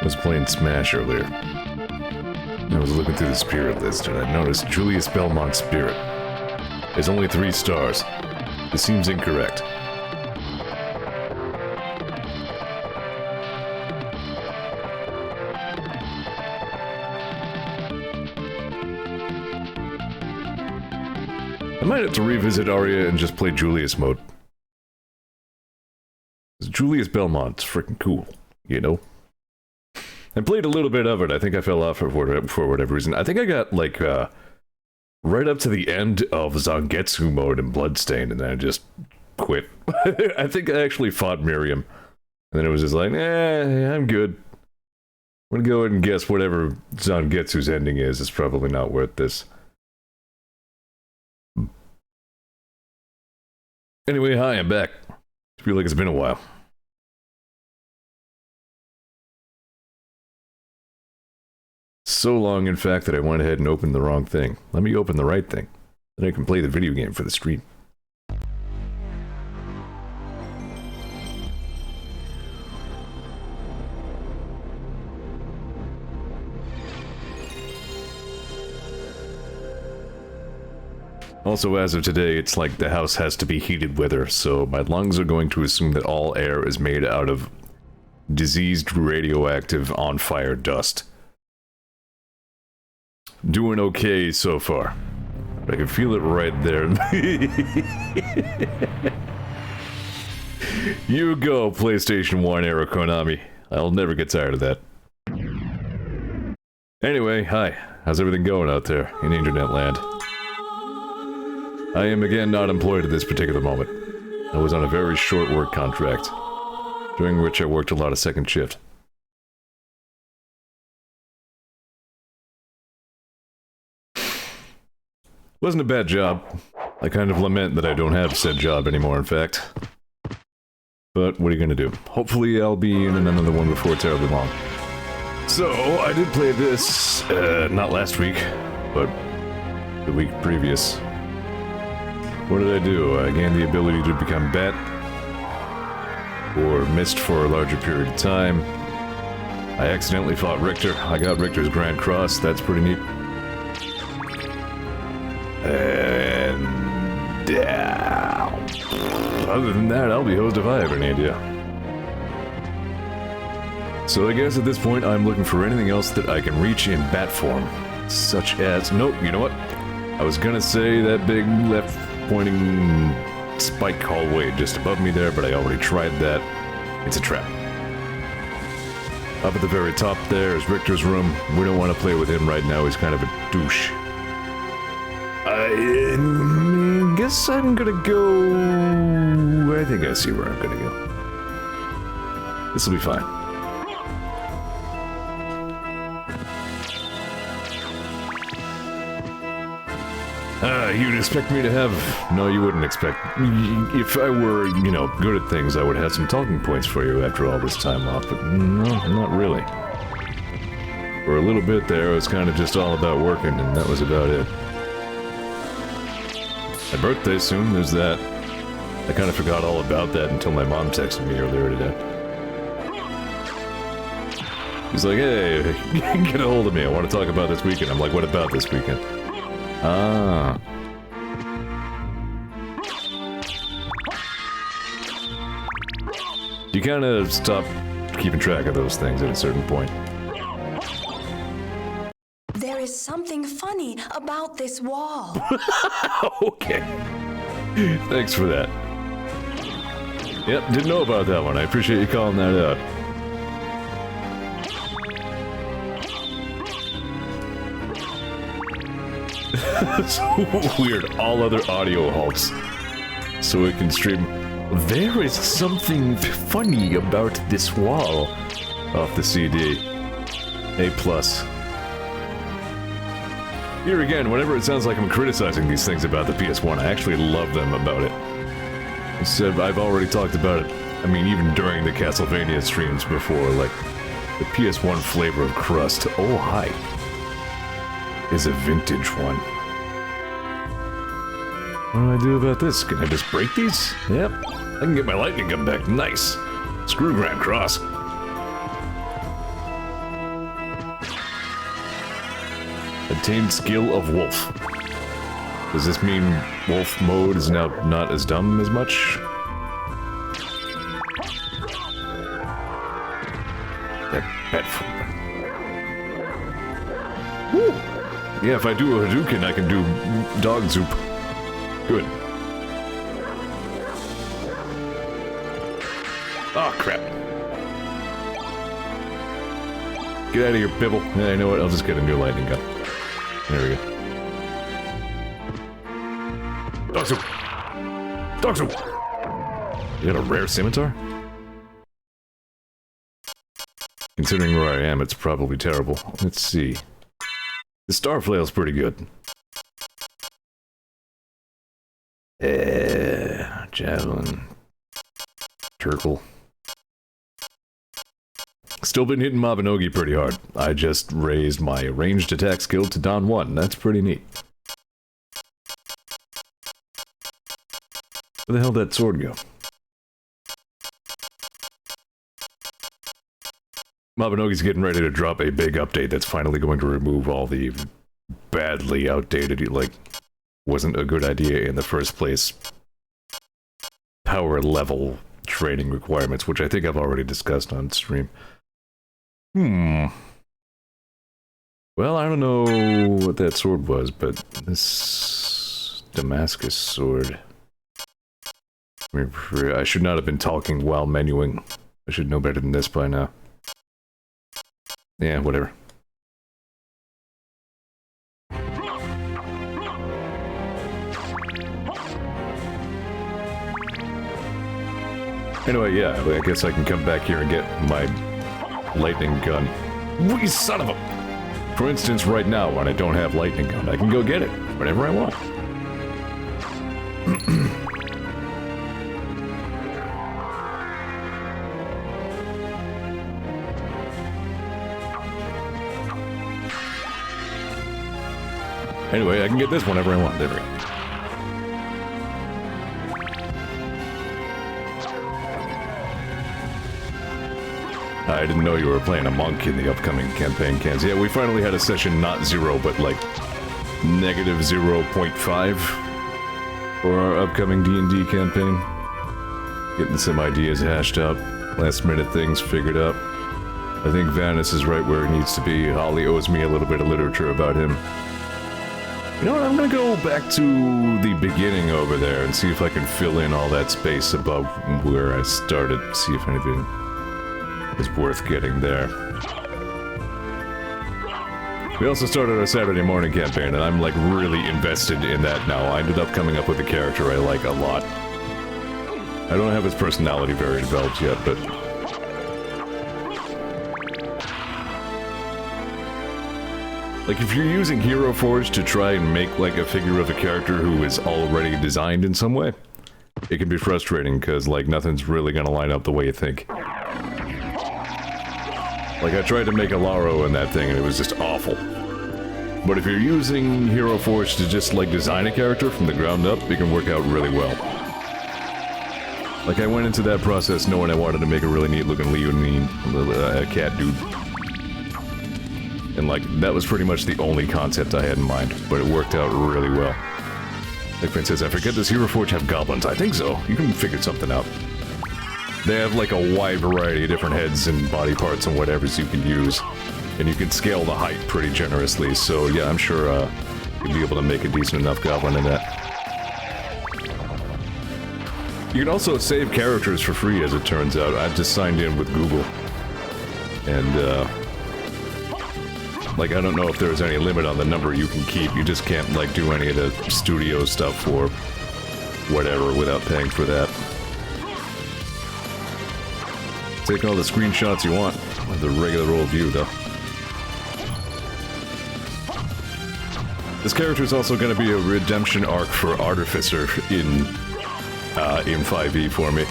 I was playing Smash earlier. I was looking through the spirit list and I noticed Julius Belmont's spirit. There's only 3 stars. This seems incorrect. I might have to revisit Aria and just play Julius mode. Julius Belmont's freaking cool, you know? I played a little bit of it. I think I fell off for whatever reason. I think I got, like, right up to the end of Zangetsu mode in Bloodstained, and then I just quit. I think I actually fought Miriam. And then it was just like, I'm good. I'm gonna go ahead and guess whatever Zangetsu's ending is. It's probably not worth this. Anyway, hi, I'm back. I feel like it's been a while. So long, in fact, that I went ahead and opened the wrong thing. Let me open the right thing. Then I can play the video game for the stream. Also, as of today, it's like the house has to be heated weather, so my lungs are going to assume that all air is made out of diseased, radioactive, on-fire dust. Doing okay so far. I can feel it right there. You go, PlayStation 1 era Konami. I'll never get tired of that. Anyway, hi. How's everything going out there in internet land? I am again not employed at this particular moment. I was on a very short work contract, during which I worked a lot of second shift. Wasn't a bad job. I kind of lament that I don't have said job anymore, in fact. But what are you gonna do? Hopefully I'll be in another one before terribly long. So, I did play this, not last week, but the week previous. What did I do? I gained the ability to become Bat, or Mist for a larger period of time. I accidentally fought Richter. I got Richter's Grand Cross, that's pretty neat. And other than that, I'll be hosed if I have any idea. So I guess at this point I'm looking for anything else that I can reach in bat form. Such as... Nope, you know what? I was gonna say that big left pointing spike hallway just above me there, but I already tried that. It's a trap. Up at the very top there is Richter's room. We don't want to play with him right now, he's kind of a douche. I guess I'm gonna go... I think I see where I'm gonna go. This'll be fine. You'd expect me to have... No, you wouldn't expect... If I were, you know, good at things, I would have some talking points for you after all this time off, but no, not really. For a little bit there, it was kind of just all about working, and that was about it. My birthday soon, there's that. I kind of forgot all about that until my mom texted me earlier today. He's like, hey, get a hold of me, I want to talk about this weekend. I'm like, what about this weekend? Ah. You kind of stop keeping track of those things at a certain point. There is something funny about this wall. Okay. Thanks for that. Yep, didn't know about that one. I appreciate you calling that out. It's weird. All other audio halts. So it can stream. There is something funny about this wall. Off the CD. A+. Here again, whenever it sounds like I'm criticizing these things about the PS1, I actually love them about it. Instead, I've already talked about it, I mean, even during the Castlevania streams before, like, the PS1 flavor of crust, oh hi, is a vintage one. What do I do about this? Can I just break these? Yep, I can get my lightning gun back, nice. Screw Grand Cross. Attained skill of wolf. Does this mean wolf mode is now not as dumb as much? That pet. Woo! Yeah, if I do a Hadouken, I can do dog zoop. Good. Oh, crap. Get out of here, Pibble. Yeah, you know what? I'll just get a new lightning gun. There we go. Dog zoop! Dog zoop! You got a rare scimitar? Considering where I am, it's probably terrible. Let's see. The star flail's pretty good. Javelin. Turkle. Still been hitting Mabinogi pretty hard. I just raised my ranged attack skill to down 1. That's pretty neat. Where the hell did that sword go? Mabinogi's getting ready to drop a big update that's finally going to remove all the badly outdated, like, wasn't a good idea in the first place, power level training requirements, which I think I've already discussed on stream. Well, I don't know what that sword was, but this Damascus sword... I should not have been talking while menuing. I should know better than this by now. Yeah, whatever. Anyway, yeah, I guess I can come back here and get my lightning gun. You son of a... For instance, right now, when I don't have lightning gun, I can go get it whenever I want. Anyway, I can get this whenever I want. There we go. I didn't know you were playing a monk in the upcoming campaign, Cans. Yeah, we finally had a session not 0, but like negative 0.5 for our upcoming D&D campaign. Getting some ideas hashed out, last minute things figured out. I think Vanis is right where he needs to be. Holly owes me a little bit of literature about him. You know what, I'm gonna go back to the beginning over there and see if I can fill in all that space above where I started, see if anything is worth getting there. We also started our Saturday morning campaign, and I'm like really invested in that now. I ended up coming up with a character I like a lot. I don't have his personality very developed yet, but... like, if you're using Hero Forge to try and make, like, a figure of a character who is already designed in some way, it can be frustrating, because, like, nothing's really gonna line up the way you think. Like, I tried to make a Laro in that thing, and it was just awful. But if you're using Hero Forge to just, like, design a character from the ground up, it can work out really well. Like, I went into that process knowing I wanted to make a really neat-looking Leonine, cat dude. And, like, that was pretty much the only concept I had in mind, but it worked out really well. Like, Princess, I forget, does Hero Forge have goblins? I think so. You can figure something out. They have, like, a wide variety of different heads and body parts and whatevers you can use. And you can scale the height pretty generously, so yeah, I'm sure, you'll be able to make a decent enough goblin in that. You can also save characters for free, as it turns out. I've just signed in with Google. And, like, I don't know if there's any limit on the number you can keep. You just can't, like, do any of the studio stuff or whatever without paying for that. Take all the screenshots you want with the regular old view, though. This character is also going to be a redemption arc for Artificer in 5e for me.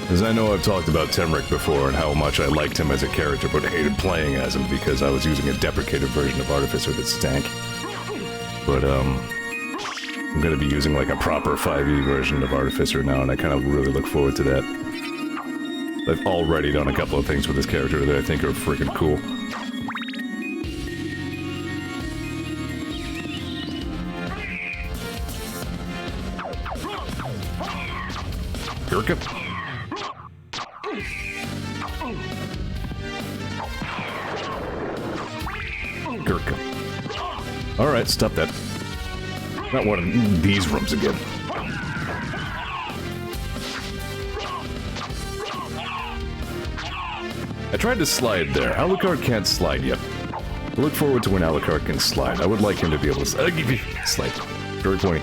As I know I've talked about Temric before and how much I liked him as a character but hated playing as him because I was using a deprecated version of Artificer that stank. But, I'm gonna be using like a proper 5e version of Artificer now, and I kind of really look forward to that. I've already done a couple of things with this character that I think are freaking cool. Gurkha? Gurkha. Alright, stop that. Not one of these rooms again. I tried to slide there. Alucard can't slide yet. I look forward to when Alucard can slide. I would like him to be able to slide. Very pointy.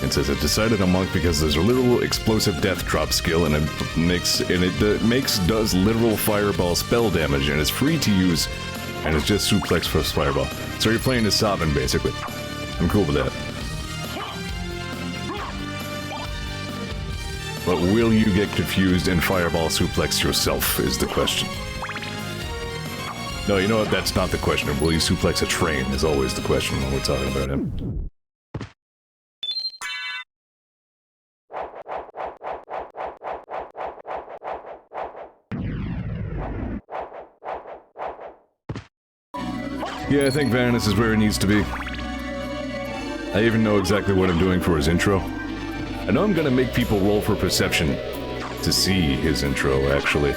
It says it decided a monk because there's a literal explosive death drop skill and it does literal fireball spell damage and it's free to use and it's just suplex plus fireball. So you're playing as Sovereign basically. I'm cool with that. But will you get confused and fireball suplex yourself is the question. No, you know what? That's not the question. Will you suplex a train is always the question when we're talking about him. Yeah, I think Vanis is where he needs to be. I even know exactly what I'm doing for his intro. I know I'm gonna make people roll for perception to see his intro, actually.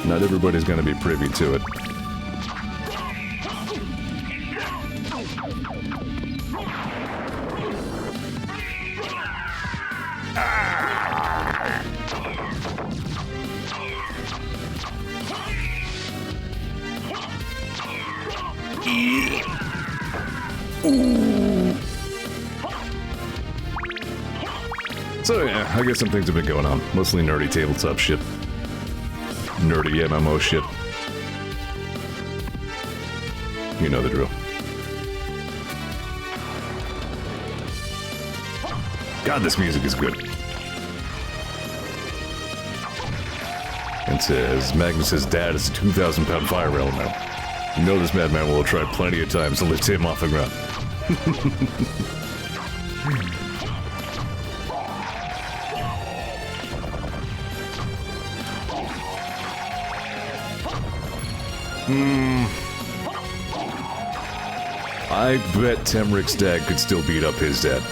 Not everybody's gonna be privy to it. So yeah, I guess some things have been going on. Mostly nerdy tabletop shit. Nerdy MMO shit. You know the drill. God, this music is good. It says, Magnus's dad is a 2,000-pound fire elemental. You know this madman will have tried plenty of times to lift him off the ground. I bet Temric's dad could still beat up his dad.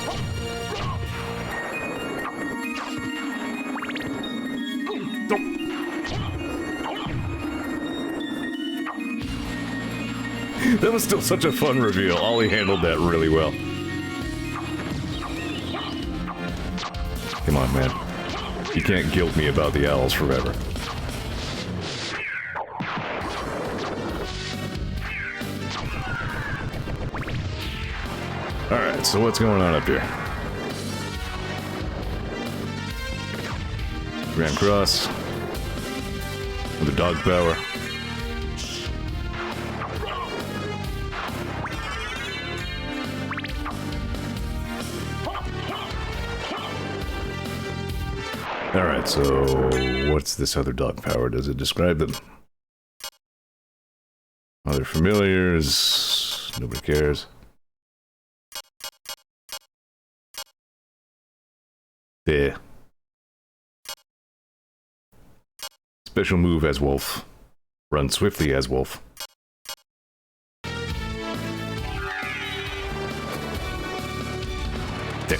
That was still such a fun reveal. Ollie handled that really well. Come on, man. You can't guilt me about the owls forever. Alright, so what's going on up here? Grand Cross. With the dog power. Alright, so what's this other dog power? Does it describe them? Other familiars. Nobody cares. There. Special move as wolf. Run swiftly as wolf. There.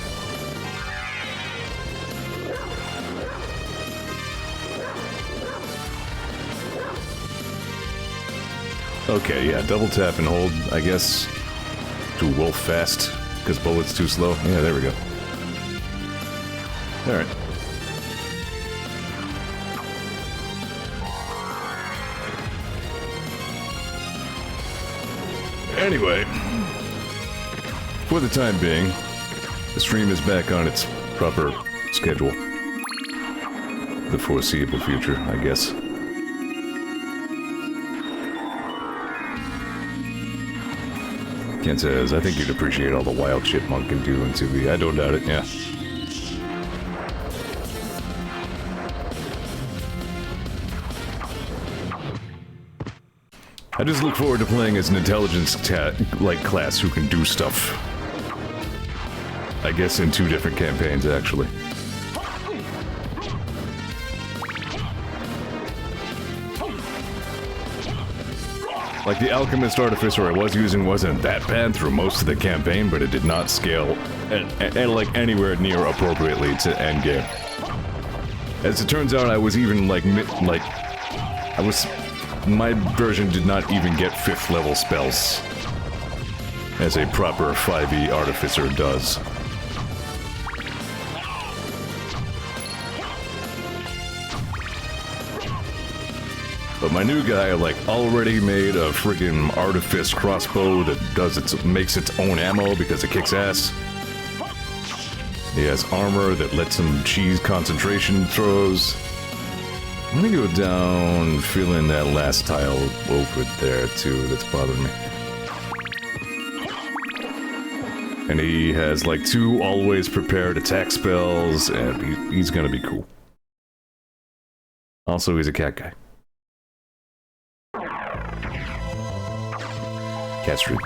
Okay, yeah, double tap and hold, I guess, to wolf fast, because bullet's too slow. Yeah, there we go. Alright. Anyway, for the time being, the stream is back on its proper schedule. The foreseeable future, I guess. Ken says, I think you'd appreciate all the wild shit Monk can do in 2B. I don't doubt it, yeah. I just look forward to playing as an intelligence class who can do stuff. I guess in 2 different campaigns, actually. Like, the Alchemist Artificer I was using wasn't that bad through most of the campaign, but it did not scale like anywhere near appropriately to endgame. As it turns out, I was even my version did not even get 5th level spells, as a proper 5e Artificer does. But my new guy, like, already made a friggin' Artifice crossbow that makes its own ammo because it kicks ass. He has armor that lets him cheese concentration throws. I'm gonna go down and fill in that last tile over there, too, that's bothering me. And he has, like, 2 always prepared attack spells, and he's gonna be cool. Also, he's a cat guy. Cat Street.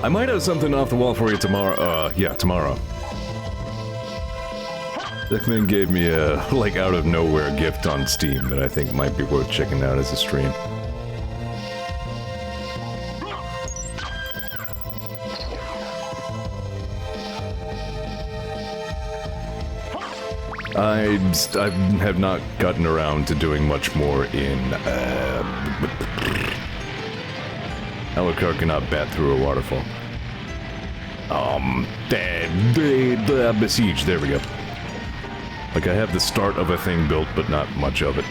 I might have something off the wall for you tomorrow. Yeah, tomorrow. That thing gave me a, like, out of nowhere gift on Steam that I think might be worth checking out as a stream. I have not gotten around to doing much more in, Alucard cannot bat through a waterfall. The Besiege, there we go. Like, I have the start of a thing built, but not much of it.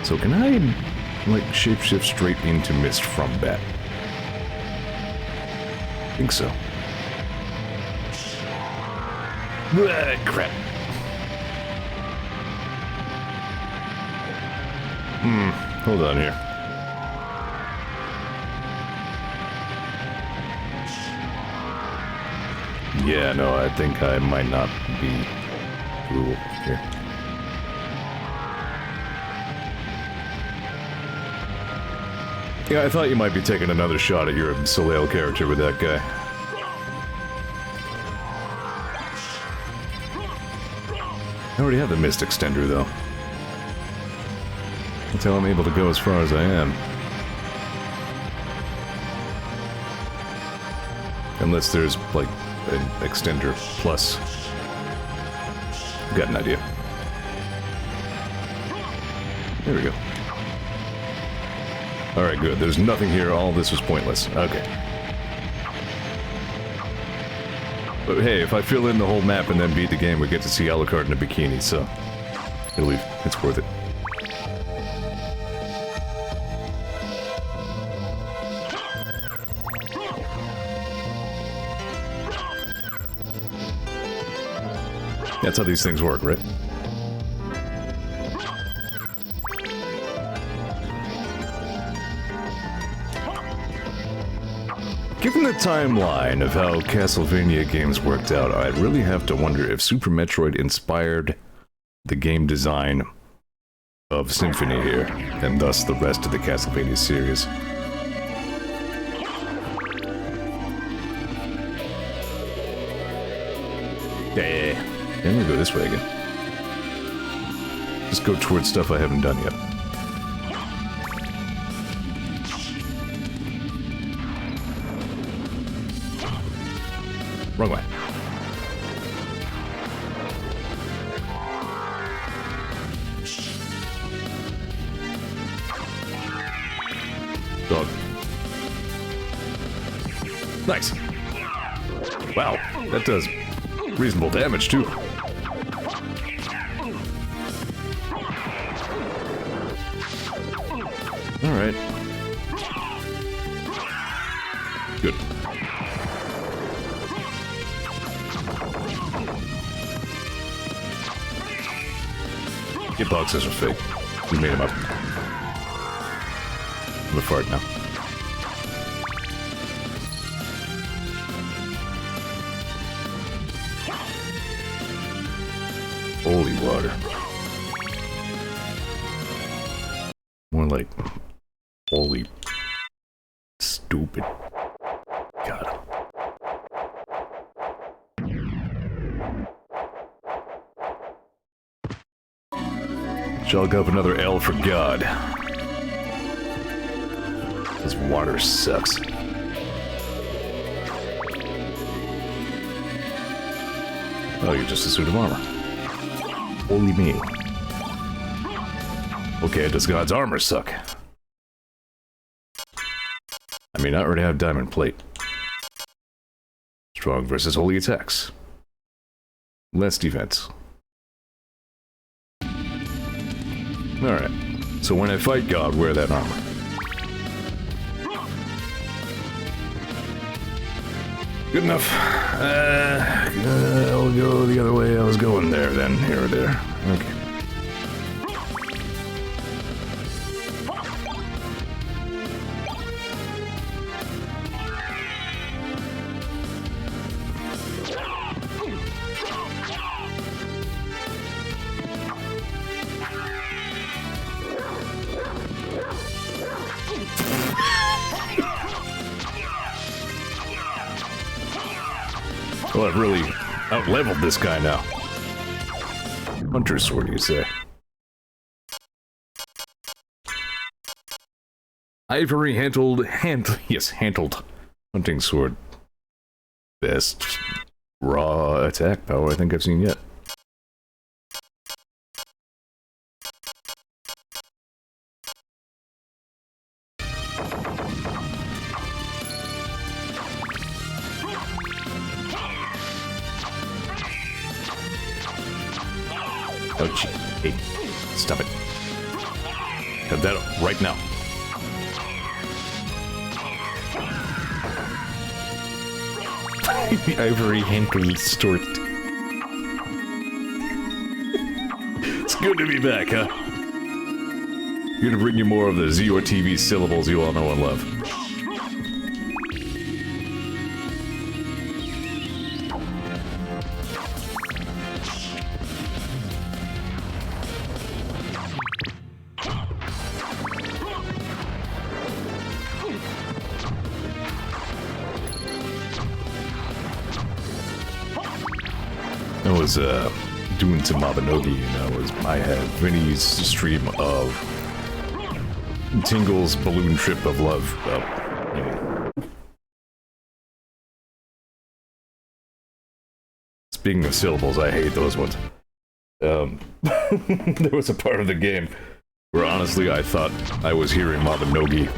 So can I, like, shapeshift straight into Mist from Bat? I think so. Crap. Hold on here. Yeah, no, I think I might not be cool here. Yeah, I thought you might be taking another shot at your Soleil character with that guy. I already have the Mist Extender, though. That's how I'm able to go as far as I am. Unless there's, like, an Extender Plus. Got an idea. There we go. Alright, good. There's nothing here. All this was pointless. Okay. But hey, if I fill in the whole map and then beat the game, we get to see Alucard in a bikini, so... it's worth it. That's how these things work, right? Given the timeline of how Castlevania games worked out, I'd really have to wonder if Super Metroid inspired the game design of Symphony here, and thus the rest of the Castlevania series. Yeah, I'm gonna go this way again. Just go towards stuff I haven't done yet. Wrong way. Dog. Nice. Wow, that does reasonable damage, too. Alright. Good. Hitboxes are fake. We made them up. I'm a fart now. Holy water. More like... holy... stupid. Chalk up another L for God. This water sucks. Oh, you're just a suit of armor. Holy me. Okay, does God's armor suck? I mean, I already have diamond plate. Strong versus holy attacks. Less defense. Alright, so when I fight God, wear that armor. Good enough. I'll go the other way I was going there then. Here or there. Okay. Well, I've really out-leveled this guy now. Hunter's sword, you say? Ivory handled hunting sword. Best raw attack power I think I've seen yet. Oh, gee. Hey, stop it. Cut that up right now. The ivory handled sword. It's good to be back, huh? Gonna bring you more of the Zeor TV syllables you all know and love. I was doing some Mabinogi, I had Vinny's stream of Tingle's balloon trip of love. Speaking of syllables, I hate those ones. There was a part of the game where honestly I thought I was hearing Mabinogi.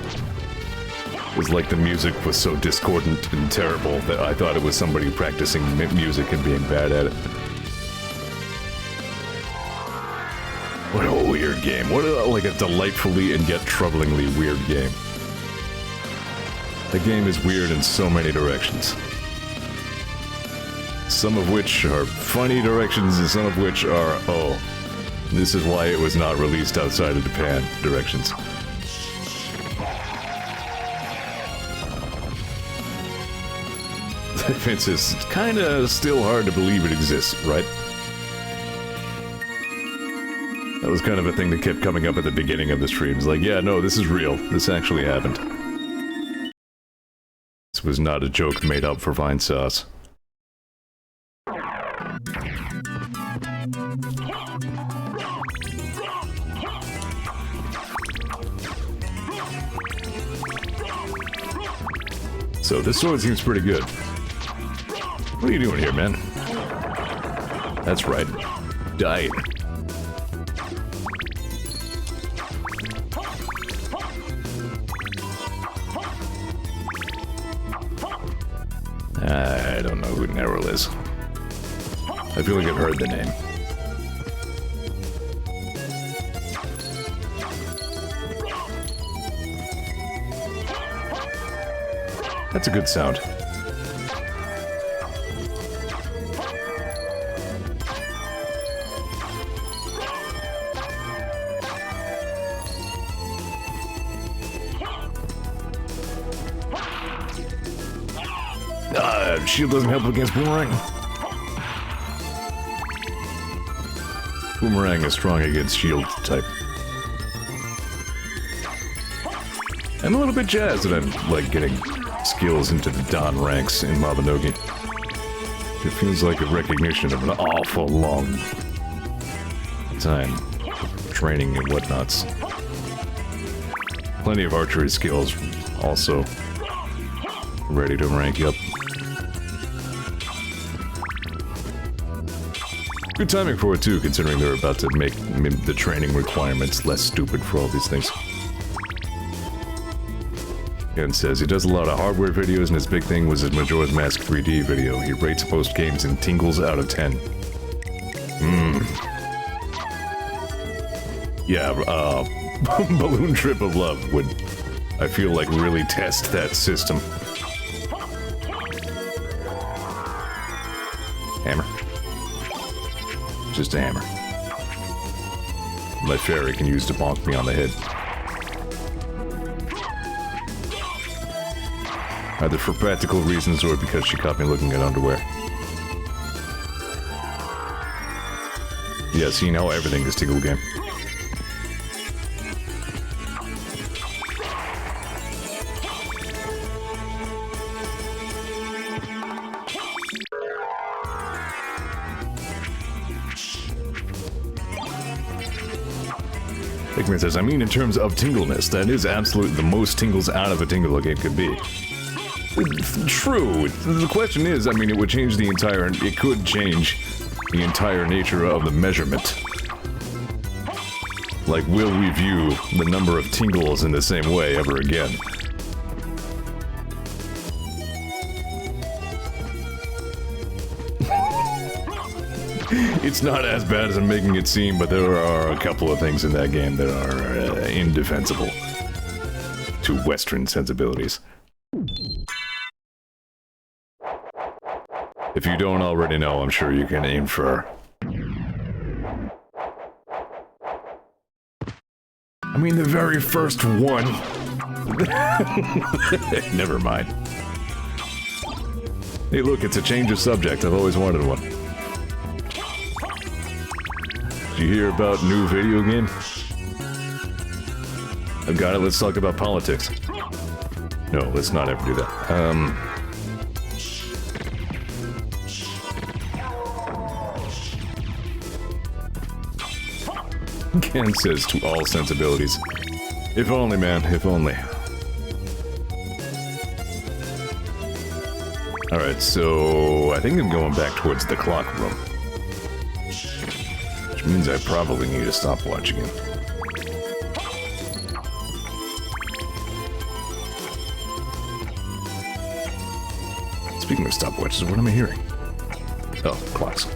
It was like the music was so discordant and terrible that I thought it was somebody practicing music and being bad at it. What a weird game. What a delightfully and yet troublingly weird game. The game is weird in so many directions. Some of which are funny directions and some of which are, oh, this is why it was not released outside of Japan directions. It's kinda still hard to believe it exists, right? That was kind of a thing that kept coming up at the beginning of the streams. Like, yeah, no, this is real. This actually happened. This was not a joke made up for Vine Sauce. So, this sword seems pretty good. What are you doing here, man? That's right. Die. I don't know who Nerul is. I feel like I've heard the name. That's a good sound. Shield doesn't help against Boomerang. Boomerang is strong against shield type. I'm a little bit jazzed that I'm, like, getting skills into the Don ranks in Mabinogi. It feels like a recognition of an awful long time training and whatnots. Plenty of archery skills also ready to rank up. Good timing for it too, considering they're about to make the training requirements less stupid for all these things. Ken says he does a lot of hardware videos and his big thing was his Majora's Mask 3D video. He rates most games in tingles out of 10. Yeah, Balloon Trip of Love would, I feel like, really test that system. Hammer. Just a hammer. My fairy can use to bonk me on the head. Either for practical reasons or because she caught me looking at underwear. Yeah, see now everything is Tingle Game. Hickman says, I mean in terms of tingleness, that is absolutely the most tingles out of a Tingle game could be. True. The question is, I mean, it would change the entire, it could change the entire nature of the measurement. Like, will we view the number of tingles in the same way ever again? It's not as bad as I'm making it seem, but there are a couple of things in that game that are indefensible to Western sensibilities. If you don't already know, I'm sure you can infer. I mean, the very first one. Never mind. Hey, look, it's a change of subject. I've always wanted one. Did you hear about new video game? I've got it. Let's talk about politics. No, let's not ever do that. Ken says to all sensibilities. If only, man, if only. Alright, so I think I'm going back towards the clock room. Which means I probably need a stopwatch again. Speaking of stopwatches, what am I hearing? Oh, clocks.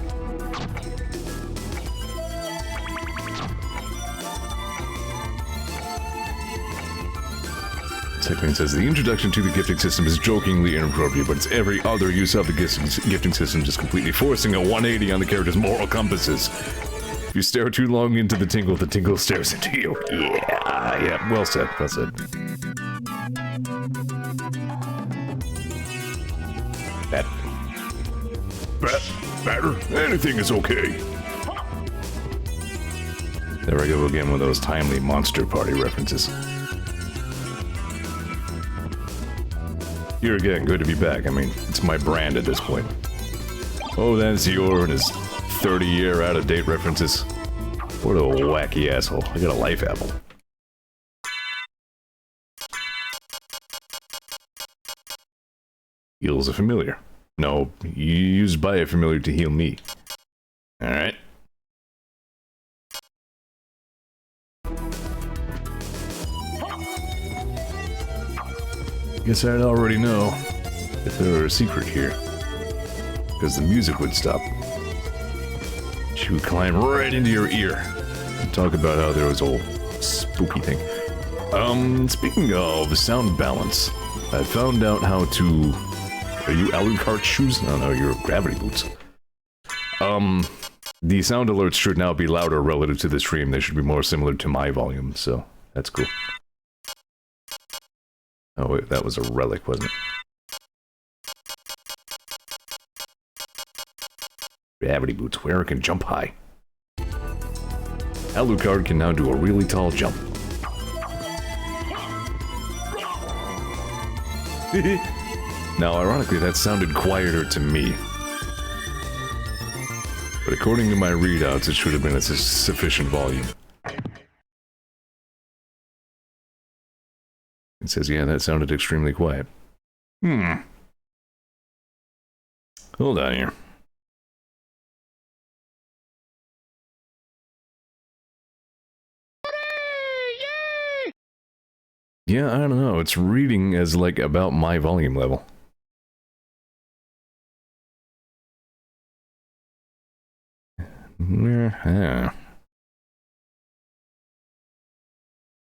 Hickman says, the introduction to the gifting system is jokingly inappropriate, but it's every other use of the gifting system just completely forcing a 180 on the character's moral compasses. If you stare too long into the tingle stares into you. Yeah, well said, well said. Better. Anything is okay. There I go again with those timely Monster Party references. Here again, good to be back. I mean, it's my brand at this point. Oh, that's Zeor and his 30-year out-of-date references. What a wacky asshole. I got a life apple. Heals a familiar. No, you used by a familiar to heal me. Alright. Guess I'd already know if there were a secret here. Because the music would stop. She would climb right into your ear and talk about how there was a whole spooky thing. Speaking of sound balance, I found out how to... Are you Alucard shoes? No, you're gravity boots. The sound alerts should now be louder relative to the stream. They should be more similar to my volume, so that's cool. Oh wait, that was a relic, wasn't it? Gravity boots, where it can jump high. Alucard can now do a really tall jump. Now, ironically, that sounded quieter to me. But according to my readouts, it should have been at a sufficient volume. It says, yeah, that sounded extremely quiet. Hold on here. Yeah, I don't know. It's reading as, like, about my volume level.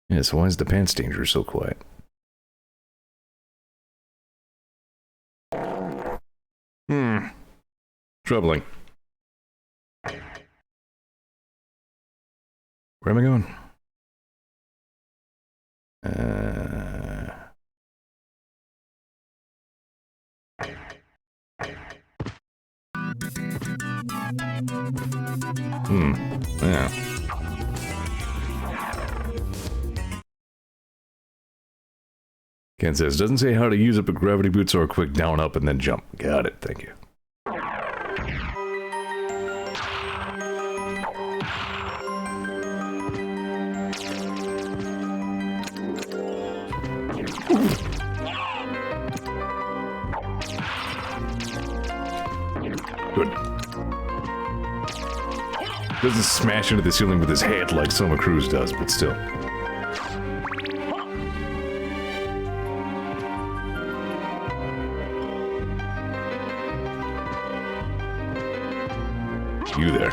Yeah, so why is the pants danger so quiet? Troubling. Where am I going? Yeah. Ken says, doesn't say how to use it, but gravity boots or a quick down, up, and then jump. Got it, thank you. Good. Doesn't smash into the ceiling with his head like Soma Cruz does, but still. You there.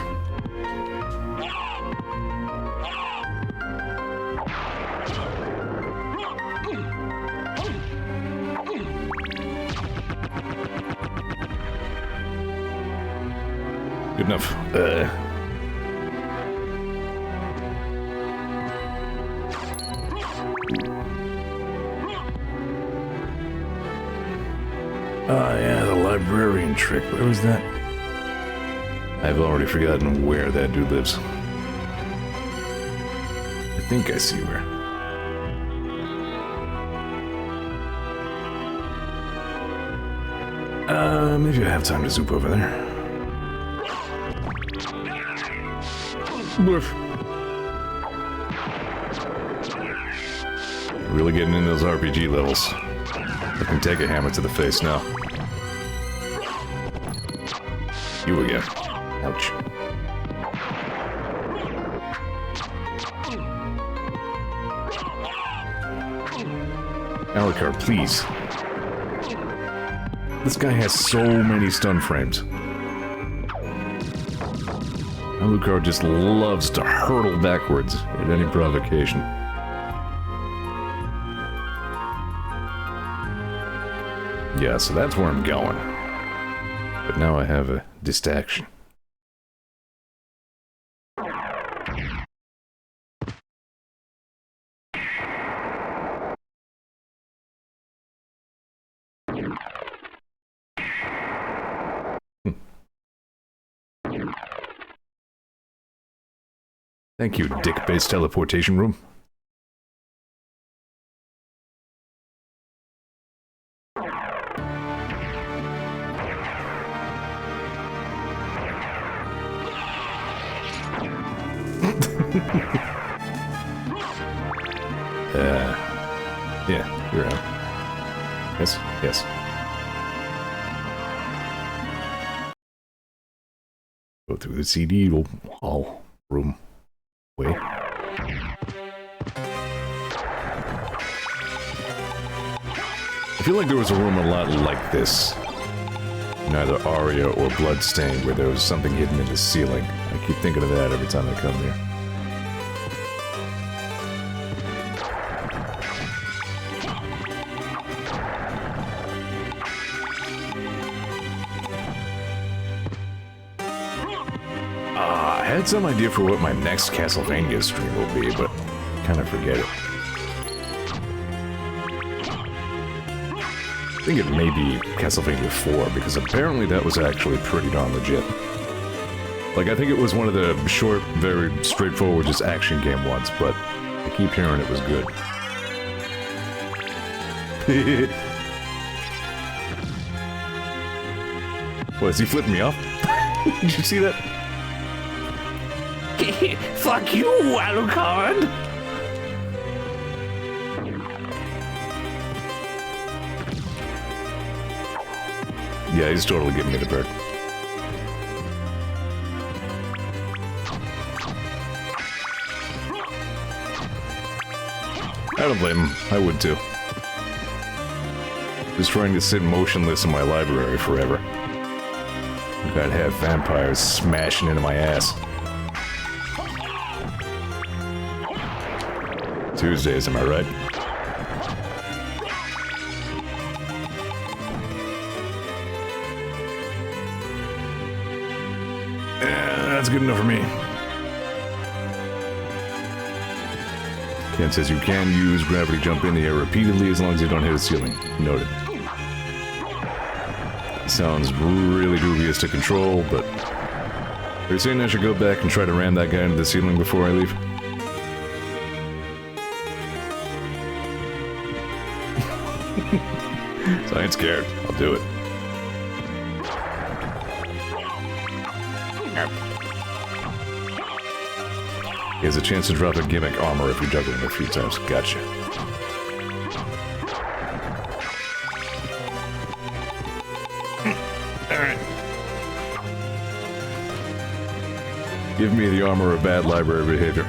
Good enough. Oh yeah, the librarian trick. Where was that? I've already forgotten where that dude lives. I think I see where. Maybe I have time to zoop over there. Woof. Really getting in those RPG levels. I can take a hammer to the face now. You again. Ouch. Alucard, please. This guy has so many stun frames. Alucard just loves to hurtle backwards at any provocation. Yeah, so that's where I'm going. But now I have a distraction. Thank you, dick-based teleportation room. Yeah, you're out. Yes, yes. Go through the CD hall room. Way. I feel like there was a room a lot like this. In either Aria or Bloodstained, where there was something hidden in the ceiling. I keep thinking of that every time I come here. I had some idea for what my next Castlevania stream will be, but I kind of forget it. I think it may be Castlevania 4, because apparently that was actually pretty darn legit. Like, I think it was one of the short, very straightforward, just action game ones, but I keep hearing it was good. What, is he flipping me off? Did you see that? Fuck you, Alucard! Yeah, he's totally giving me the bird. I don't blame him. I would too. Just trying to sit motionless in my library forever. I'd have vampires smashing into my ass. Tuesdays, am I right? That's good enough for me. Ken says you can use gravity jump in the air repeatedly as long as you don't hit a ceiling. Noted. Sounds really dubious to control, but... Are you saying I should go back and try to ram that guy into the ceiling before I leave? So I ain't scared. I'll do it. He has a chance to drop a gimmick armor if you're juggling a few times. Gotcha. Alright. Give me the armor of bad library behavior.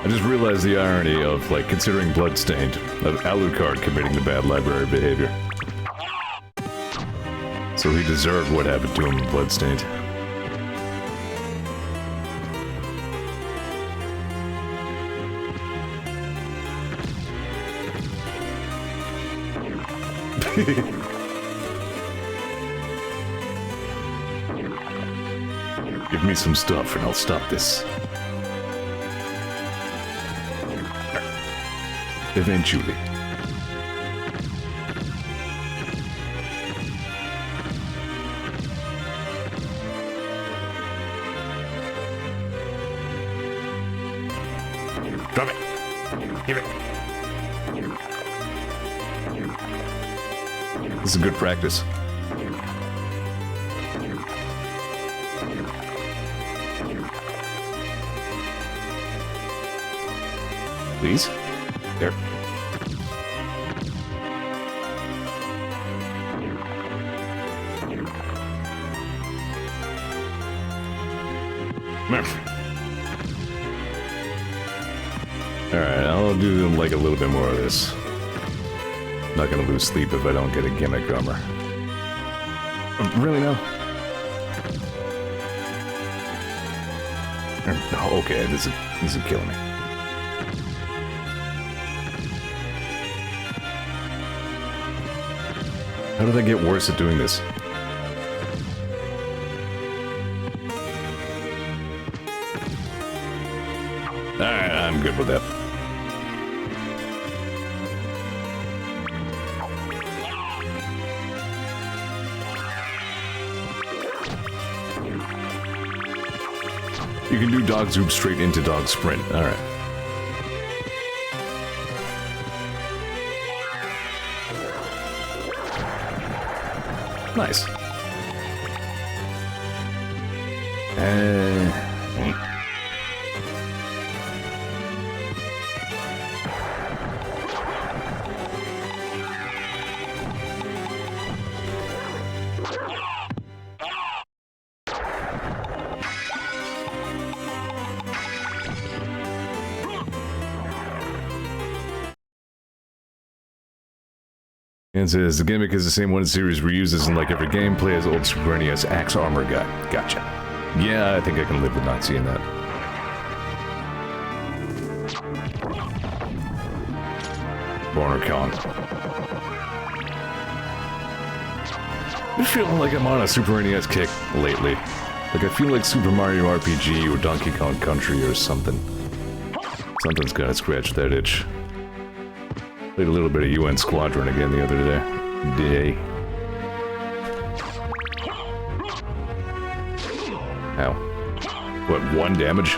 I just realized the irony of, like, considering Bloodstained, of Alucard committing the bad library behavior. So he deserved what happened to him in Bloodstained. Give me some stuff and I'll stop this. Eventually. Drop it. Give it. This is good practice. Please? There. Alright, I'll do like a little bit more of this. Not gonna lose sleep if I don't get a gimmick armor. Really now? Okay, this is killing me. How did I get worse at doing this? Alright, I'm good with that. You can do dog zoom straight into dog sprint. Alright. Nice. And says the gimmick is the same one the series reuses in like every game. Play as old Super NES Axe Armor guy. Gotcha. Yeah, I think I can live with not seeing that. Borner Khan. I feel like I'm on a Super NES kick lately. Like I feel like Super Mario RPG or Donkey Kong Country or something. Something's gotta scratch that itch. Played a little bit of UN Squadron again the other day. Ow. What, 1 damage?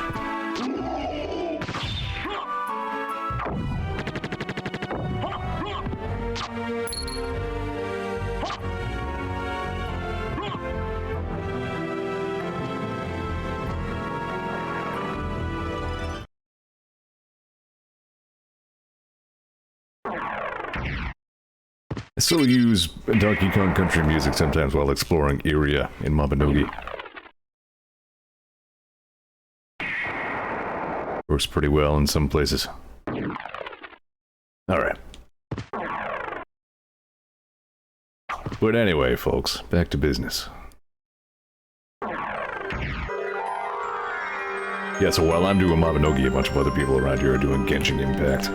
I still use Donkey Kong Country music sometimes while exploring area in Mabinogi. Works pretty well in some places. Alright. But anyway, folks, back to business. Yeah, so while I'm doing Mabinogi, a bunch of other people around here are doing Genshin Impact.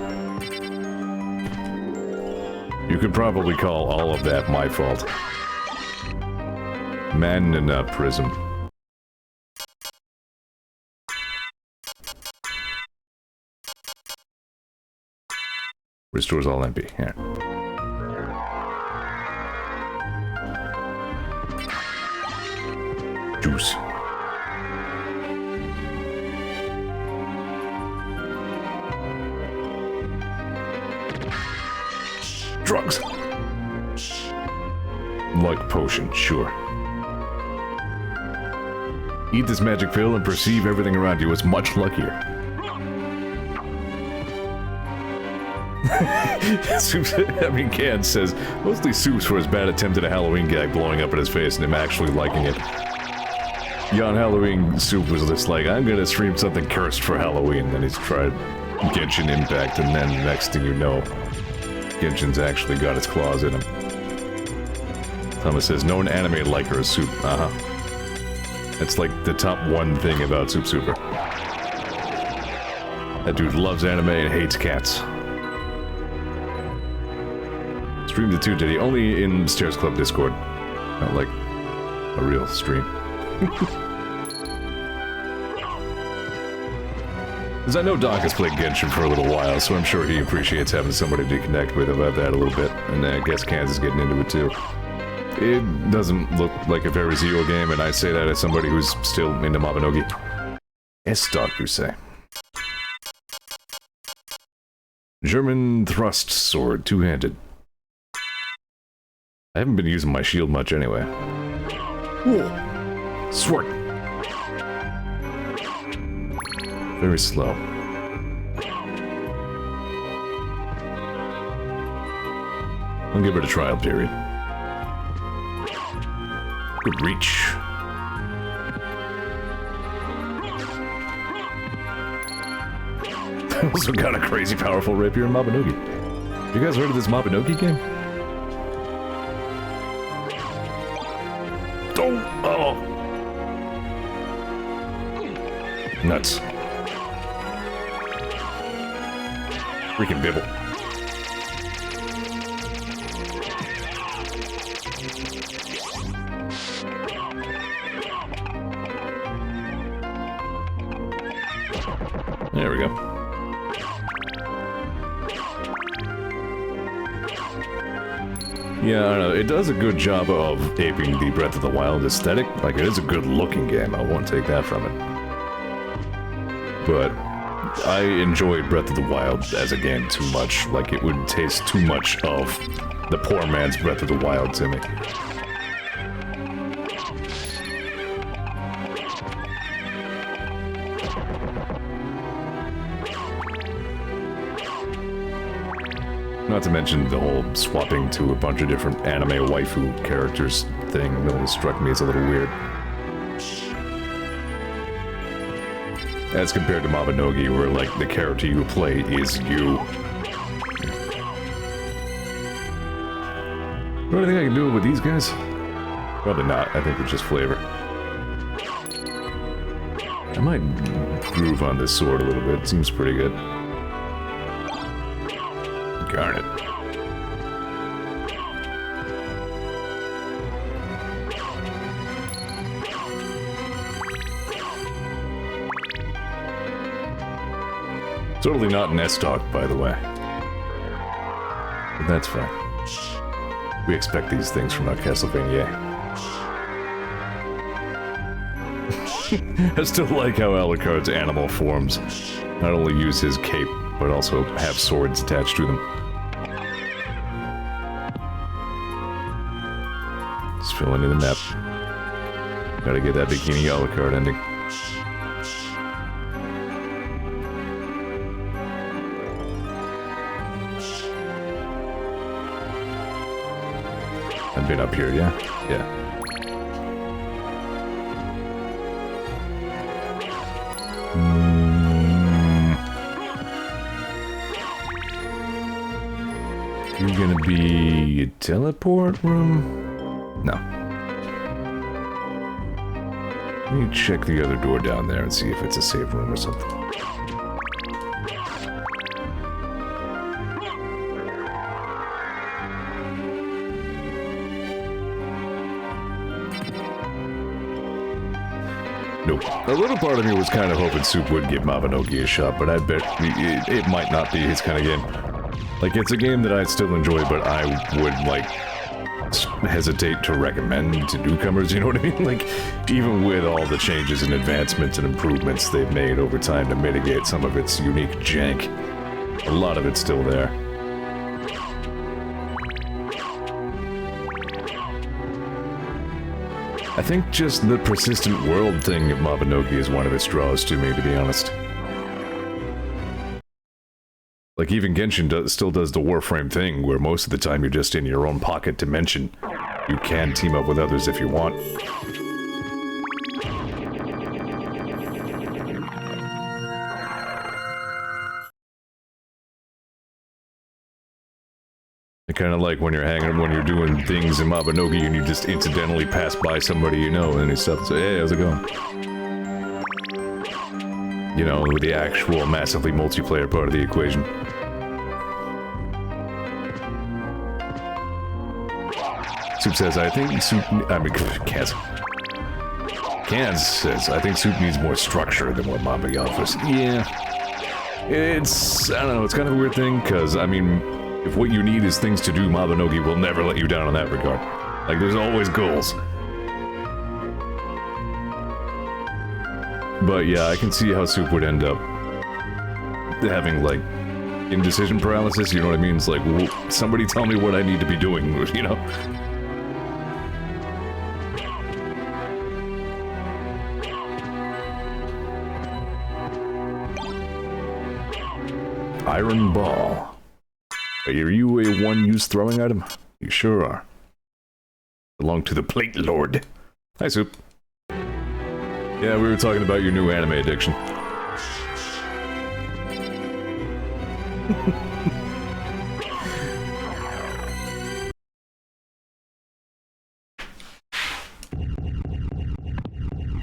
You could probably call all of that my fault. Man in a prism. Restores all MP. Here. Juice. Drugs. Like potion, sure. Eat this magic pill and perceive everything around you as much luckier. Can says, mostly Soups for his bad attempt at a Halloween gag blowing up in his face and him actually liking it. Yeah, on Halloween, Soup was just like, I'm gonna stream something cursed for Halloween. Then he's tried Genshin Impact, and then next thing you know, Genshin's actually got its claws in him. Thomas says, known anime liker is Soup. That's like the top one thing about Soup Super. That dude loves anime and hates cats. Streamed it too, did he? Only in Stairs Club Discord. Not like a real stream. Because I know Doc has played Genshin for a little while, so I'm sure he appreciates having somebody to connect with about that a little bit. And I guess Kansas is getting into it too. It doesn't look like a very Zeor game, and I say that as somebody who's still into Mabinogi. S-Doc, you say? German thrust sword, two-handed. I haven't been using my shield much anyway. Whoa! Sword! Very slow. I'll give it a trial period. Good reach. I also got a crazy powerful rapier in Mabinogi. You guys heard of this Mabinogi game? Oh! Nuts. Freaking Bibble. There we go. Yeah, I don't know. It does a good job of aping the Breath of the Wild aesthetic. Like, it is a good looking game. I won't take that from it. But I enjoyed Breath of the Wild as a game too much. Like, it would taste too much of the poor man's Breath of the Wild to me. Not to mention the whole swapping to a bunch of different anime waifu characters thing really struck me as a little weird. As compared to Mabinogi, where, like, the character you play is you. Do anything I can do with these guys? Probably not. I think it's just flavor. I might groove on this sword a little bit. It seems pretty good. Darn it. Totally not an S-Talk, by the way. But that's fine. We expect these things from our Castlevania. I still like how Alucard's animal forms not only use his cape, but also have swords attached to them. Just filling in the map. Gotta get that Bikini Alucard ending. haven't been up here, yeah? Yeah. You're gonna be a teleport room? No. Let me check the other door down there and see if it's a safe room or something. Nope. A little part of me was kind of hoping Soup would give Mabinogi a shot, but I bet it might not be his kind of game. Like, it's a game that I'd still enjoy, but I would, like, hesitate to recommend to newcomers, you know what I mean? Like, even with all the changes and advancements and improvements they've made over time to mitigate some of its unique jank, a lot of it's still there. I think just the persistent world thing of Mabinogi is one of its draws to me, to be honest. Like, even Genshin still does the Warframe thing, where most of the time you're just in your own pocket dimension. You can team up with others if you want. I kind of like when you're doing things in Mabinogi and you just incidentally pass by somebody you know and stuff and say, hey, how's it going? You know, with the actual massively multiplayer part of the equation. Soup says, I think Cans says, I think Soup needs more structure than what Mabby offers. Yeah. It's, I don't know, it's kind of a weird thing, because, I mean, if what you need is things to do, Mabinogi will never let you down in that regard. Like, there's always goals. But yeah, I can see how Soup would end up having, like, indecision paralysis, you know what I mean? It's like, well, somebody tell me what I need to be doing, you know? Iron Ball. Are you a one-use throwing item? You sure are. Belong to the Plate Lord. Hi, Soup. Yeah, we were talking about your new anime addiction.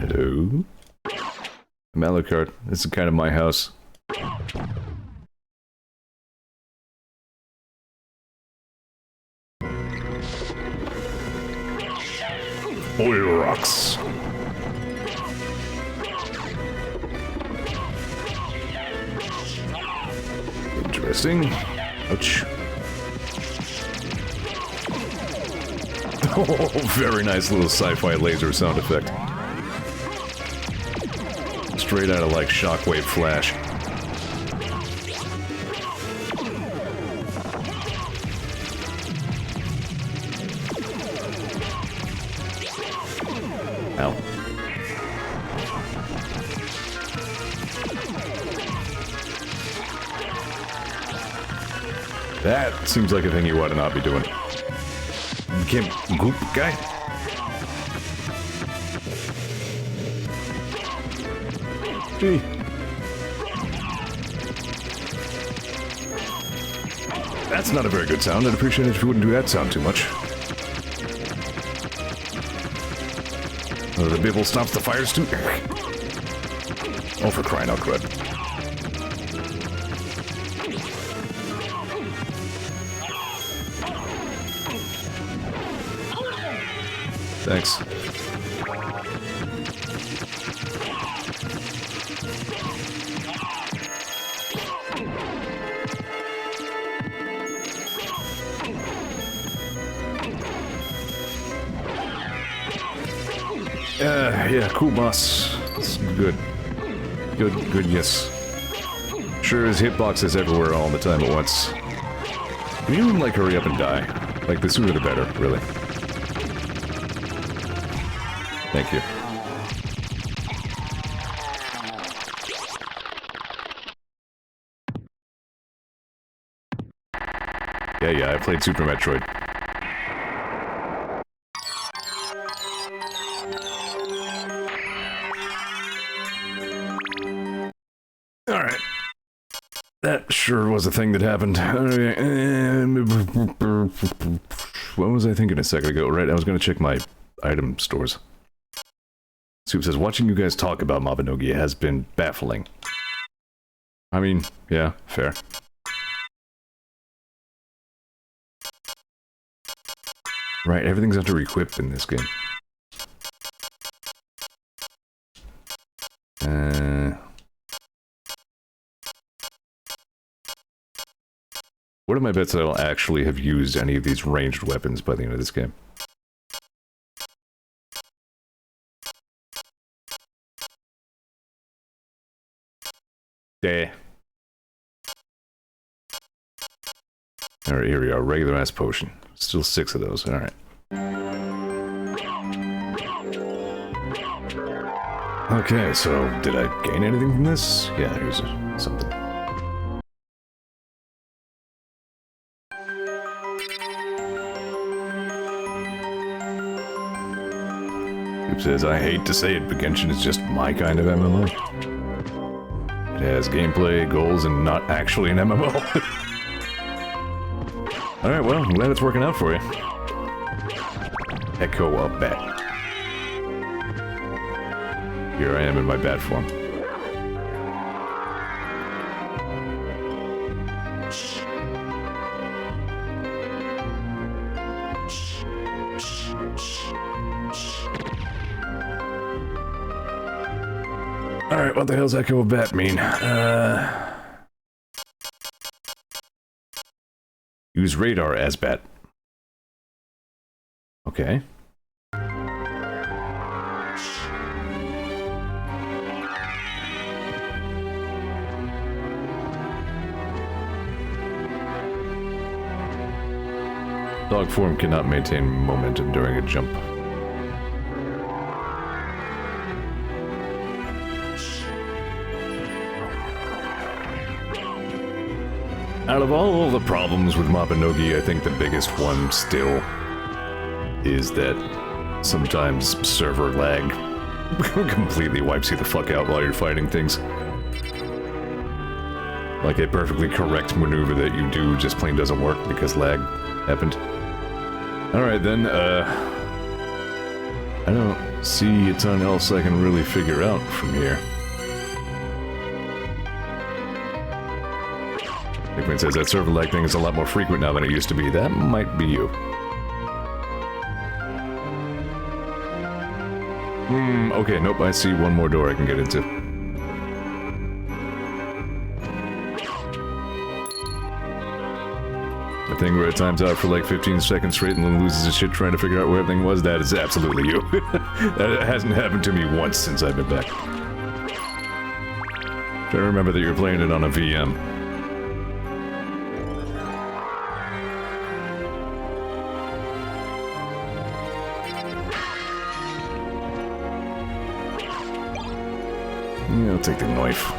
Hello? I'm Alucard. This is kind of my house. Oil rocks. Interesting. Ouch. Oh, very nice little sci-fi laser sound effect. Straight out of, like, Shockwave Flash. Ow. That seems like a thing you ought to not be doing. You can't goop, guy. Gee. That's not a very good sound. I'd appreciate it if you wouldn't do that sound too much. Oh, the bibble stops the fires too. Oh, for crying out loud. Thanks. Yeah, cool boss. It's good. Good, yes. Sure is hitboxes everywhere all the time at once. Can you, like, hurry up and die? Like, the sooner the better, really. Thank you. Yeah, I played Super Metroid. Alright. That sure was a thing that happened. What was I thinking a second ago? Right, I was gonna check my item stores. Soup says, watching you guys talk about Mabinogi has been baffling. I mean, yeah, fair. Right, everything's under-equipped in this game. What are my bets that I'll actually have used any of these ranged weapons by the end of this game? Alright, here we are. Regular ass potion. Still 6 of those. Alright. Okay, so did I gain anything from this? Yeah, here's something. It says, I hate to say it, but Genshin is just my kind of MMO. It has gameplay, goals, and not actually an MMO. Alright, well, I'm glad it's working out for you. Echo of Bat. Here I am in my bat form. Alright, what the hell's Echo of Bat mean? Use radar as bat. Okay. Dog form cannot maintain momentum during a jump. Out of all the problems with Mabinogi, I think the biggest one still is that sometimes server lag completely wipes you the fuck out while you're fighting things. Like a perfectly correct maneuver that you do just plain doesn't work because lag happened. Alright then, I don't see a ton else I can really figure out from here. Hickman says that server lag thing is a lot more frequent now than it used to be. That might be you. Okay, nope, I see one more door I can get into. The thing where it times out for like 15 seconds straight and then loses his shit trying to figure out where everything was, that is absolutely you. That hasn't happened to me once since I've been back. Try to remember that you're playing it on a VM. Yeah, I'll take the knife.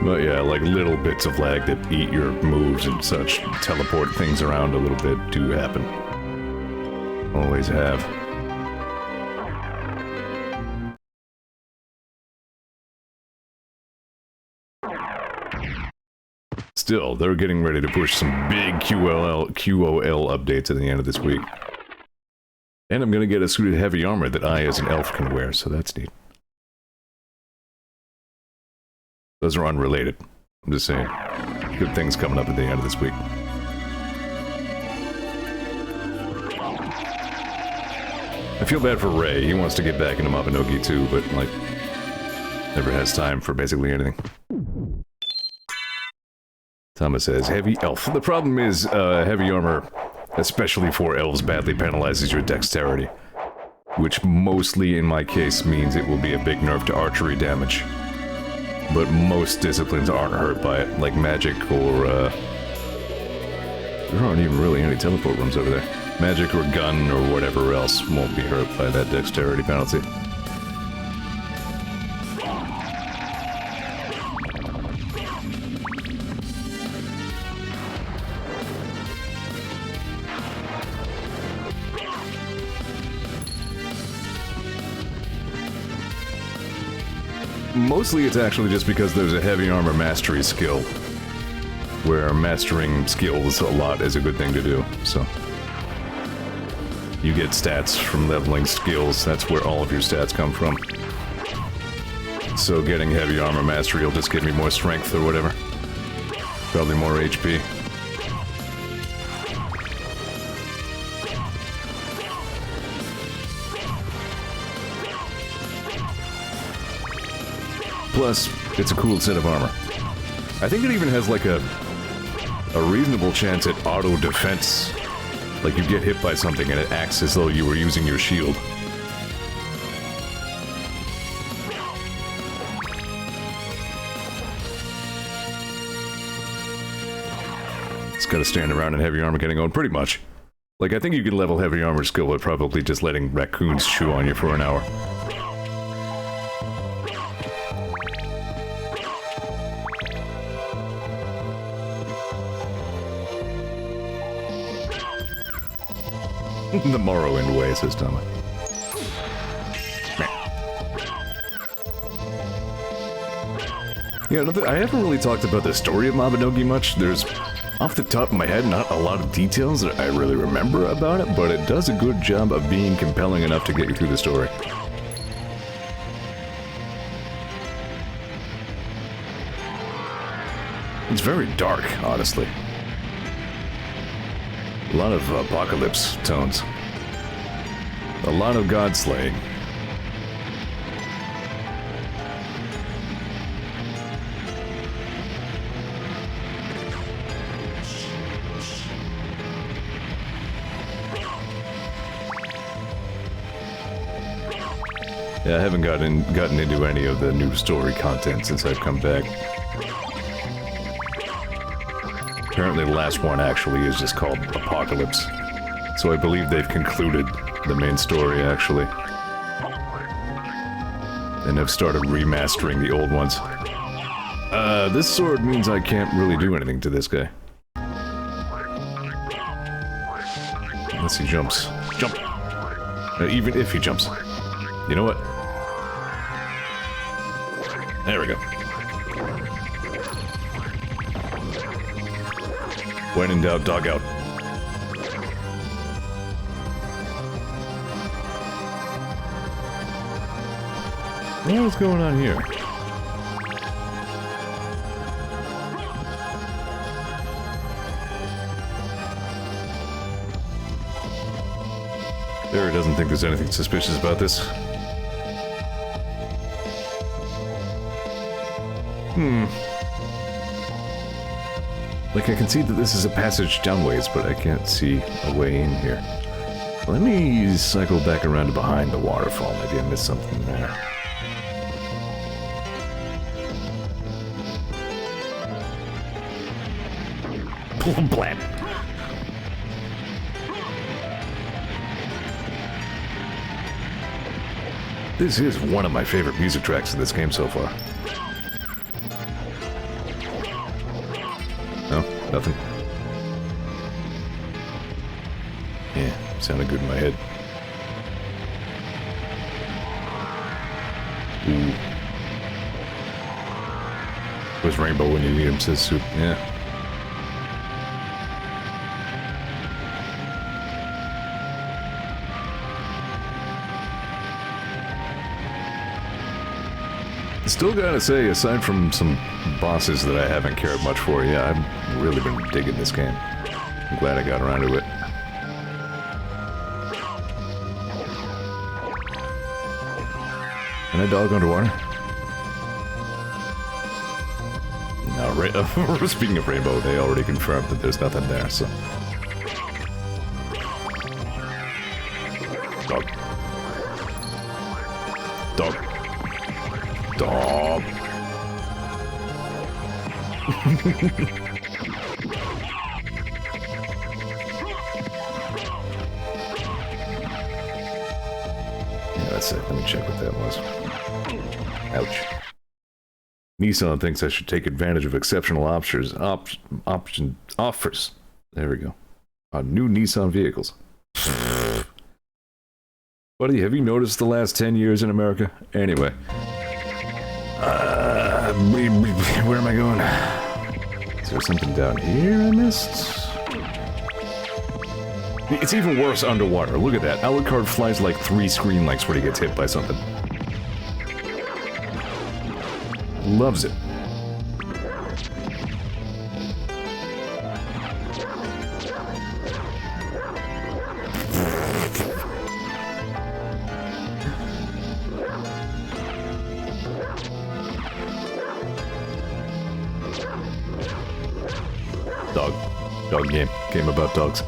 But yeah, like little bits of lag that eat your moves and such, teleport things around a little bit do happen. Always have. Still, they're getting ready to push some big QOL updates at the end of this week. And I'm gonna get a suited heavy armor that I, as an elf, can wear, so that's neat. Those are unrelated. I'm just saying. Good things coming up at the end of this week. I feel bad for Ray. He wants to get back into Mabinogi too, but, like, never has time for basically anything. Thomas says, heavy elf. The problem is, heavy armor, especially for elves, badly penalizes your dexterity. Which mostly, in my case, means it will be a big nerf to archery damage. But most disciplines aren't hurt by it, like magic or, there aren't even really any teleport rooms over there. Magic or gun or whatever else won't be hurt by that dexterity penalty. mostly it's actually just because there's a heavy armor mastery skill, where mastering skills a lot is a good thing to do, so. You get stats from leveling skills, that's where all of your stats come from. So getting heavy armor mastery will just give me more strength or whatever. Probably more HP. Plus, it's a cool set of armor. I think it even has like a reasonable chance at auto defense. Like you get hit by something and it acts as though you were using your shield. It's gotta stand around in heavy armor getting on pretty much. Like I think you can level heavy armor skill by probably just letting raccoons chew on you for an hour. The Morrowind way, says Tama. Yeah, I haven't really talked about the story of Mabinogi much. There's, off the top of my head, not a lot of details that I really remember about it, but it does a good job of being compelling enough to get you through the story. It's very dark, honestly. A lot of apocalypse tones. A lot of god slaying. Yeah, I haven't gotten into any of the new story content since I've come back. Apparently the last one actually is just called Apocalypse. So I believe they've concluded the main story, actually. And have started remastering the old ones. This sword means I can't really do anything to this guy. Unless he jumps. Jump! Even if he jumps. You know what? There we go. When in doubt, dog out. What's going on here? Barry doesn't think there's anything suspicious about this. Like, I can see that this is a passage downways, but I can't see a way in here. Let me cycle back around to behind the waterfall. Maybe I missed something there. Blam. This is one of my favorite music tracks in this game so far. No, nothing. Yeah, sounded good in my head. Ooh. Where's Rainbow when you need him, says Soup. Yeah. Still gotta say, aside from some bosses that I haven't cared much for, yeah, I've really been digging this game. I'm glad I got around to it. Can I dog underwater? No, speaking of Rainbow, they already confirmed that there's nothing there, so... Dog. Dog. Dog. Yeah, that's it. Let me check what that was. Ouch. Nissan thinks I should take advantage of exceptional offers. There we go. On new Nissan vehicles. Buddy, have you noticed the last 10 years in America? Anyway. Where am I going? Is there something down here I missed? It's even worse underwater. Look at that. Alucard flies like 3 screen lengths when he gets hit by something. Loves it. Dog game. Game about dogs.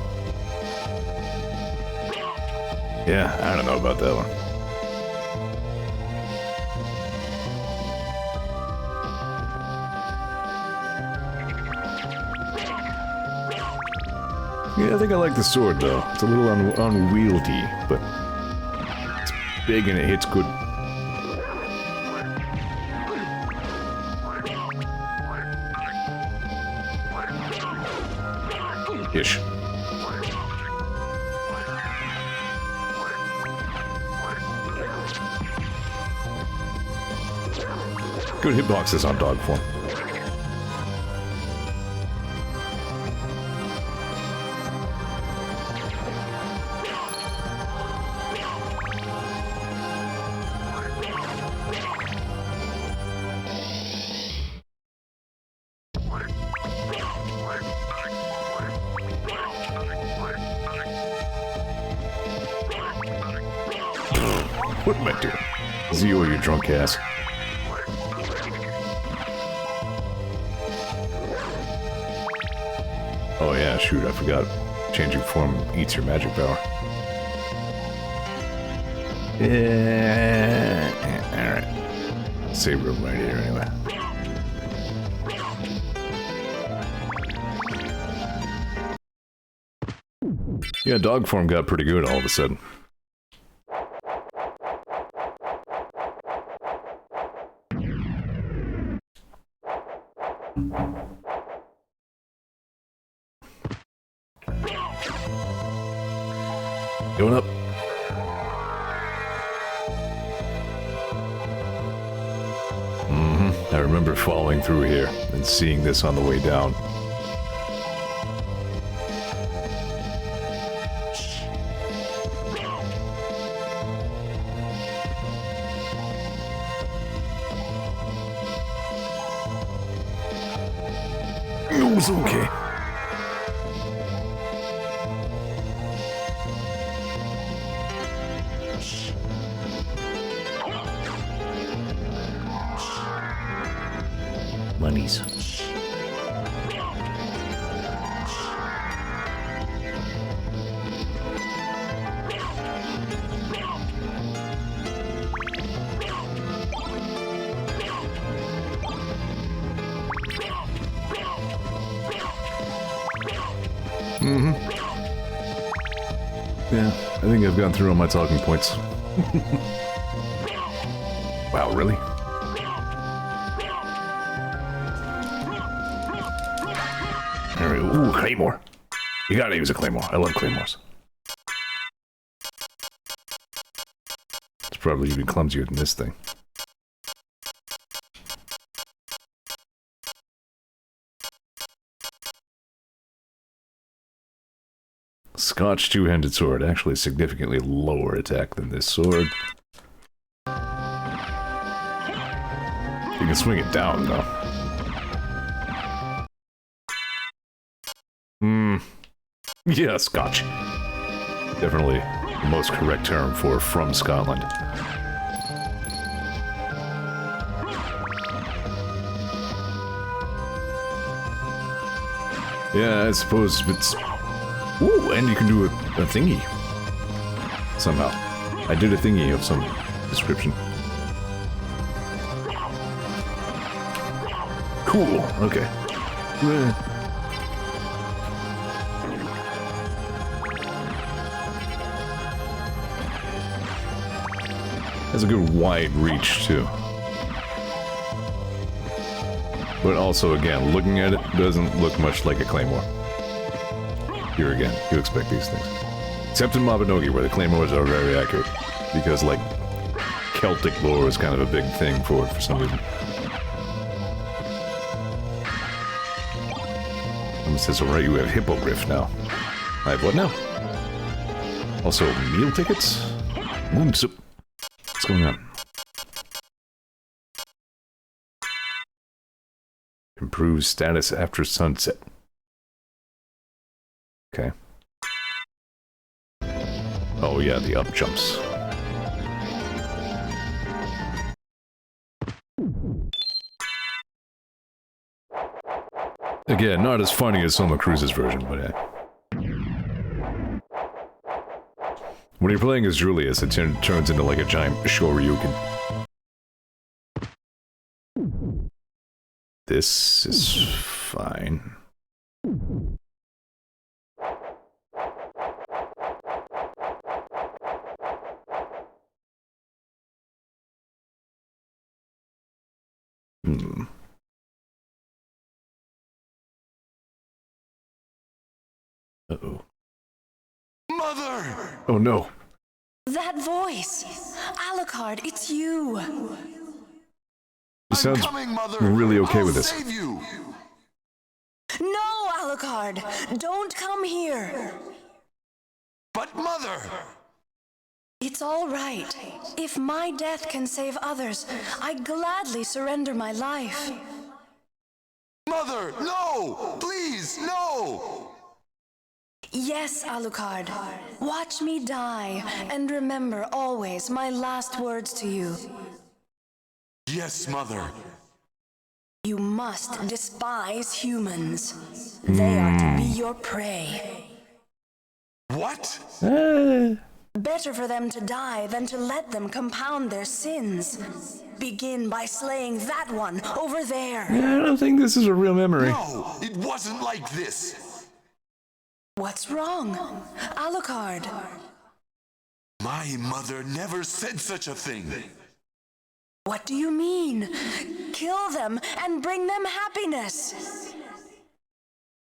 Yeah, I don't know about that one. Yeah, I think I like the sword, though. It's a little unwieldy, but it's big and it hits good. Ish. Good hitboxes on dog form. What am I doing? Zeor, you drunk ass. Oh yeah, shoot, I forgot. Changing form eats your magic power. Yeah. Alright. Save room right here anyway. Yeah, dog form got pretty good all of a sudden. Going up. I remember falling through here and seeing this on the way down. It was okay. Monies. Yeah, I think I've gone through all my talking points. Wow, really? Ooh, Claymore. You gotta use a Claymore. I love Claymores. It's probably even clumsier than this thing. Scotch two-handed sword. Actually significantly lower attack than this sword. You can swing it down, though. Yeah, Scotch. Definitely the most correct term for from Scotland. Yeah, I suppose it's... Ooh, and you can do a thingy. Somehow. I did a thingy of some description. Cool, okay. Has a good wide reach, too. But also, again, looking at it doesn't look much like a Claymore. Here again, you expect these things. Except in Mabinogi, where the Claymores are very accurate. Because, like, Celtic lore is kind of a big thing for it for some reason. It says, alright, you have Hippogriff now. I have what now? Also, meal tickets? Moon soup. What's going on? Improve status after sunset. Okay. Oh yeah, the up jumps. Again, not as funny as Soma Cruz's version, but yeah. When you're playing as Julius, it turns into like a giant Shoryuken. This is fine. Uh-oh. Mother! Oh no. That voice! Alucard, it's you! He sounds coming, Mother. really okay I'll with this. Save you. No, Alucard! Don't come here! But Mother! It's all right. If my death can save others, I gladly surrender my life. Mother, no! Please, no! Yes, Alucard. Watch me die, and remember always my last words to you. Yes, Mother. You must despise humans. They are to be your prey. What? Better for them to die than to let them compound their sins. Begin by slaying that one over there. I don't think this is a real memory. No, it wasn't like this. What's wrong? Alucard. My mother never said such a thing. What do you mean? Kill them and bring them happiness.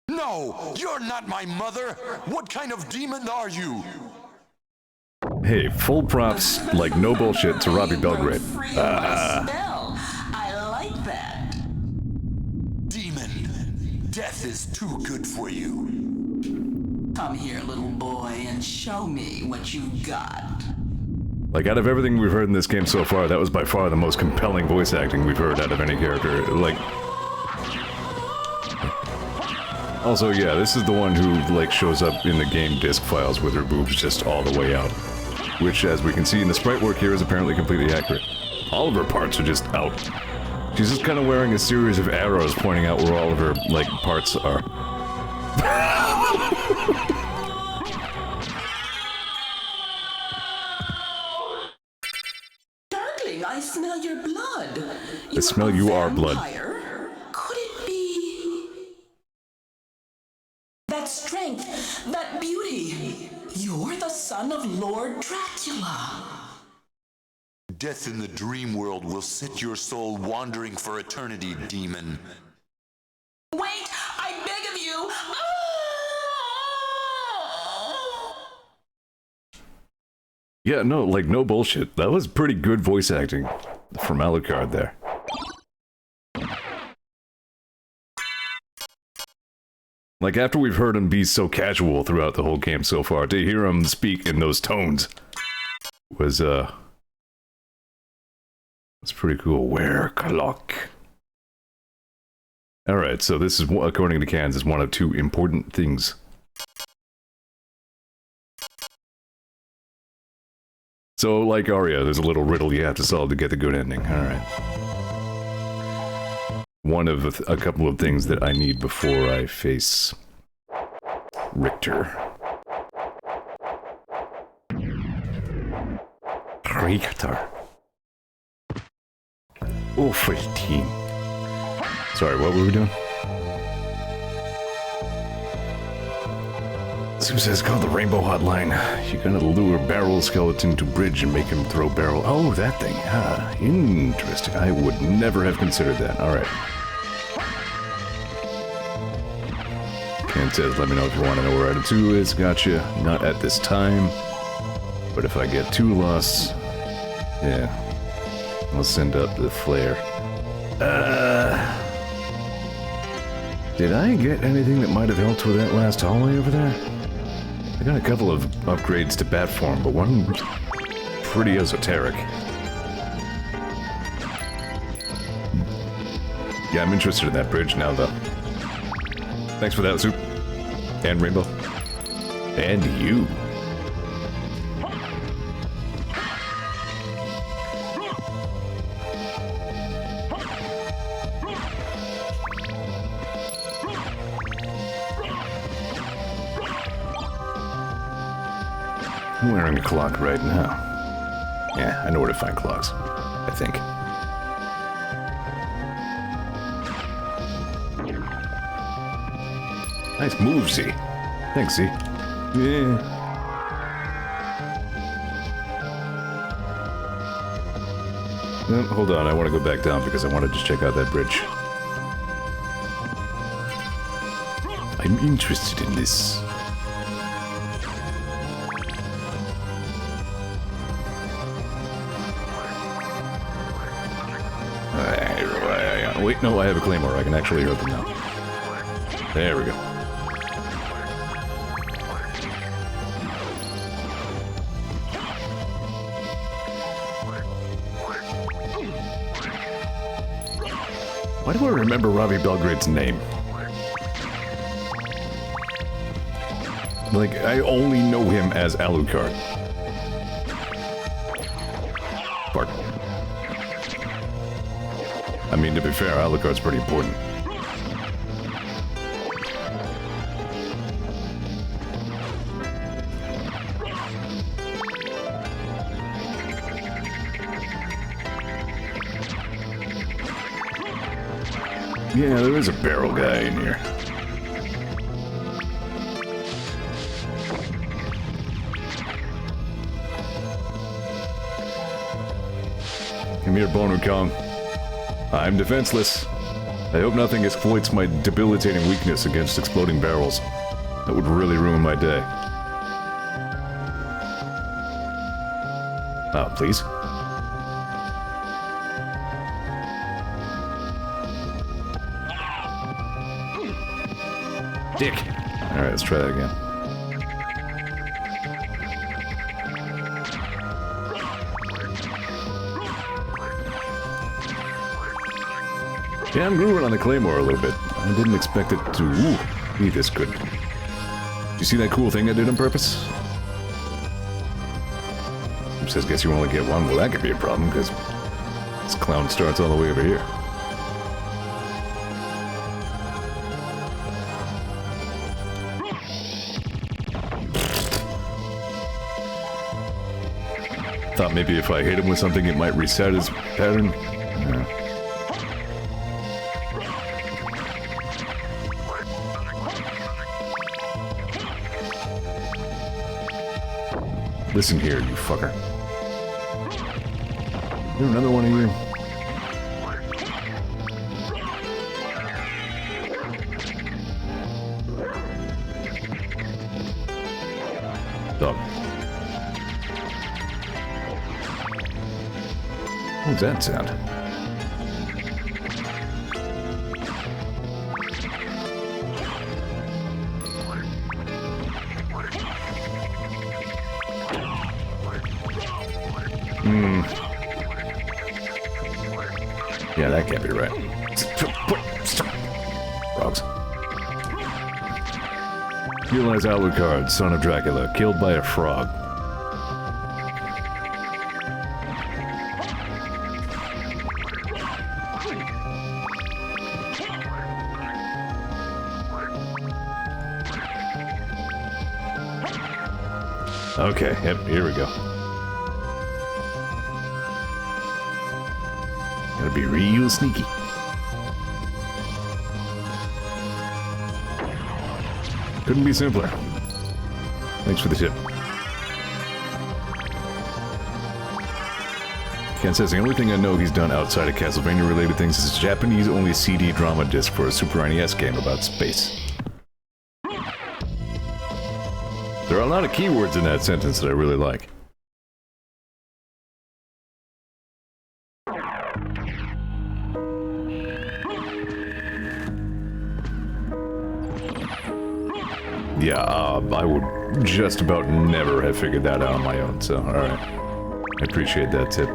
No, you're not my mother. What kind of demon are you? Hey, full props, like no bullshit, to Robbie Belgrade. I like that. Demon, death is too good for you. Come here, little boy, and show me what you got. Like, out of everything we've heard in this game so far, that was by far the most compelling voice acting we've heard out of any character. Like... Also, yeah, this is the one who, like, shows up in the game disc files with her boobs just all the way out. Which, as we can see in the sprite work here, is apparently completely accurate. All of her parts are just out. She's just kind of wearing a series of arrows pointing out where all of her, like, parts are. Darkling, I smell your blood. I smell you are blood. Could it be... that strength, that beauty? You're the son of Lord Dracula. Death in the dream world will set your soul wandering for eternity, demon. Wait, I beg of you! Yeah, no, like, no bullshit. That was pretty good voice acting from Alucard there. Like, after we've heard him be so casual throughout the whole game so far, to hear him speak in those tones was pretty cool. Where clock? Alright, so this is, according to Kansas, one of two important things. So, like Arya, there's a little riddle you have to solve to get the good ending. Alright. One of a couple of things that I need before I face Richter. Richter. Oh, 15. Sorry, what were we doing? Susan says called the Rainbow Hotline. You're gonna lure Barrel Skeleton to bridge and make him throw barrel. Oh, that thing. Ah, interesting. I would never have considered that. Alright. Ken says, let me know if you want to know where item 2 is. Gotcha. Not at this time. But if I get 2 lost... Yeah. I'll send up the flare. Did I get anything that might have helped with that last hallway over there? I got a couple of upgrades to bat form, but one was pretty esoteric. Yeah, I'm interested in that bridge now, though. Thanks for that, Soup. And Rainbow. And you. I'm wearing a clock right now. Yeah, I know where to find clocks. I think. Nice move, Z. Thanks, Z. Yeah. No, hold on, I want to go back down because I want to just check out that bridge. I'm interested in this. Wait, no, I have a claymore. I can actually hear them now. There we go. Why do I remember Robbie Belgrade's name? Like, I only know him as Alucard. Pardon. I mean, to be fair, Alucard's pretty important. Yeah, there is a barrel guy in here. Come here, Boner Kong. I'm defenseless. I hope nothing exploits my debilitating weakness against exploding barrels. That would really ruin my day. Oh, please. Dick. Alright, let's try that again. Yeah, I'm grooving on the claymore a little bit. I didn't expect it to be this good. You see that cool thing I did on purpose? It says, guess you only get one. Well, that could be a problem, because this clown starts all the way over here. Thought maybe if I hit him with something, it might reset his pattern. Yeah. Listen here, you fucker. Is there another one of you? Dog. What's that sound? Yeah, that can't be right. Frogs. Realize Alucard, son of Dracula, killed by a frog. Okay, yep, here we go. Gotta be real sneaky. Couldn't be simpler. Thanks for the tip. Ken says the only thing I know he's done outside of Castlevania related things is a Japanese-only CD drama disc for a Super NES game about space. There are a lot of keywords in that sentence that I really like. Yeah, I would just about never have figured that out on my own, so, alright. I appreciate that tip.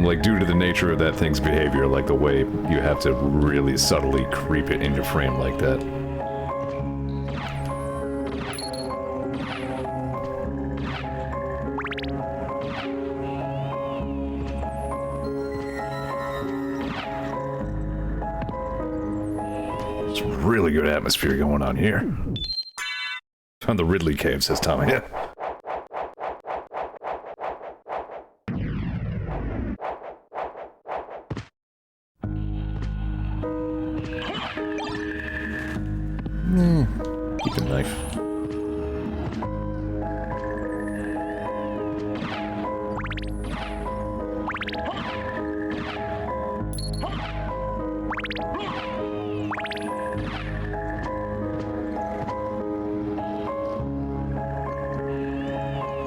Like, due to the nature of that thing's behavior, like the way you have to really subtly creep it into frame like that. It's really good atmosphere going on here. Found the Ridley Cave, says Tommy. Yeah. Keep the knife.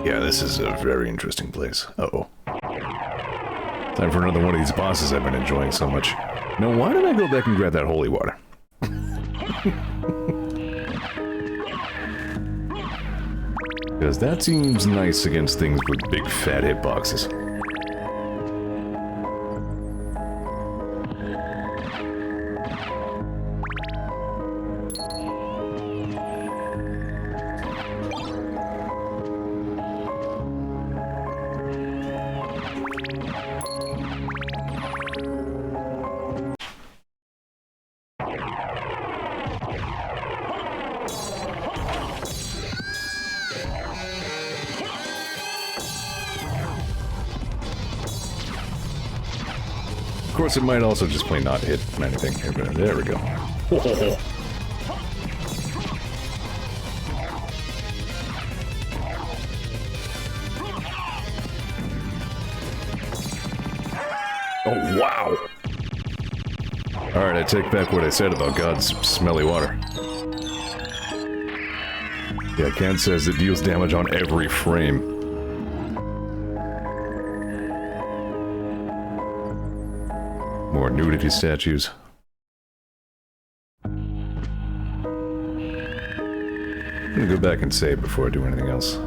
Yeah, this is a very interesting place. Uh-oh. Time for another one of these bosses I've been enjoying so much. Now, why did I go back and grab that holy water? Because that seems nice against things with big fat hitboxes. Of course, it might also just plain not hit anything here, but there we go. Oh, wow! Alright, I take back what I said about God's smelly water. Yeah, Ken says it deals damage on every frame. More nudity statues. I'm gonna go back and save before I do anything else.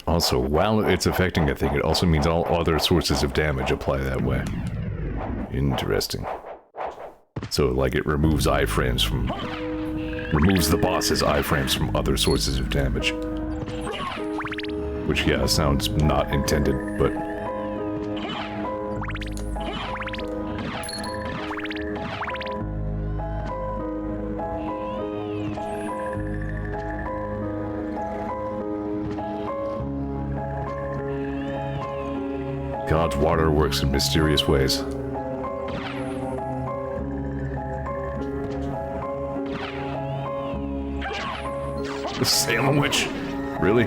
Also, while it's affecting a thing, it also means all other sources of damage apply that way. Interesting. So, like, it removes iframes from... removes the boss's iframes from other sources of damage. Which, yeah, sounds not intended, but... God's water works in mysterious ways. The Salem Witch? Really?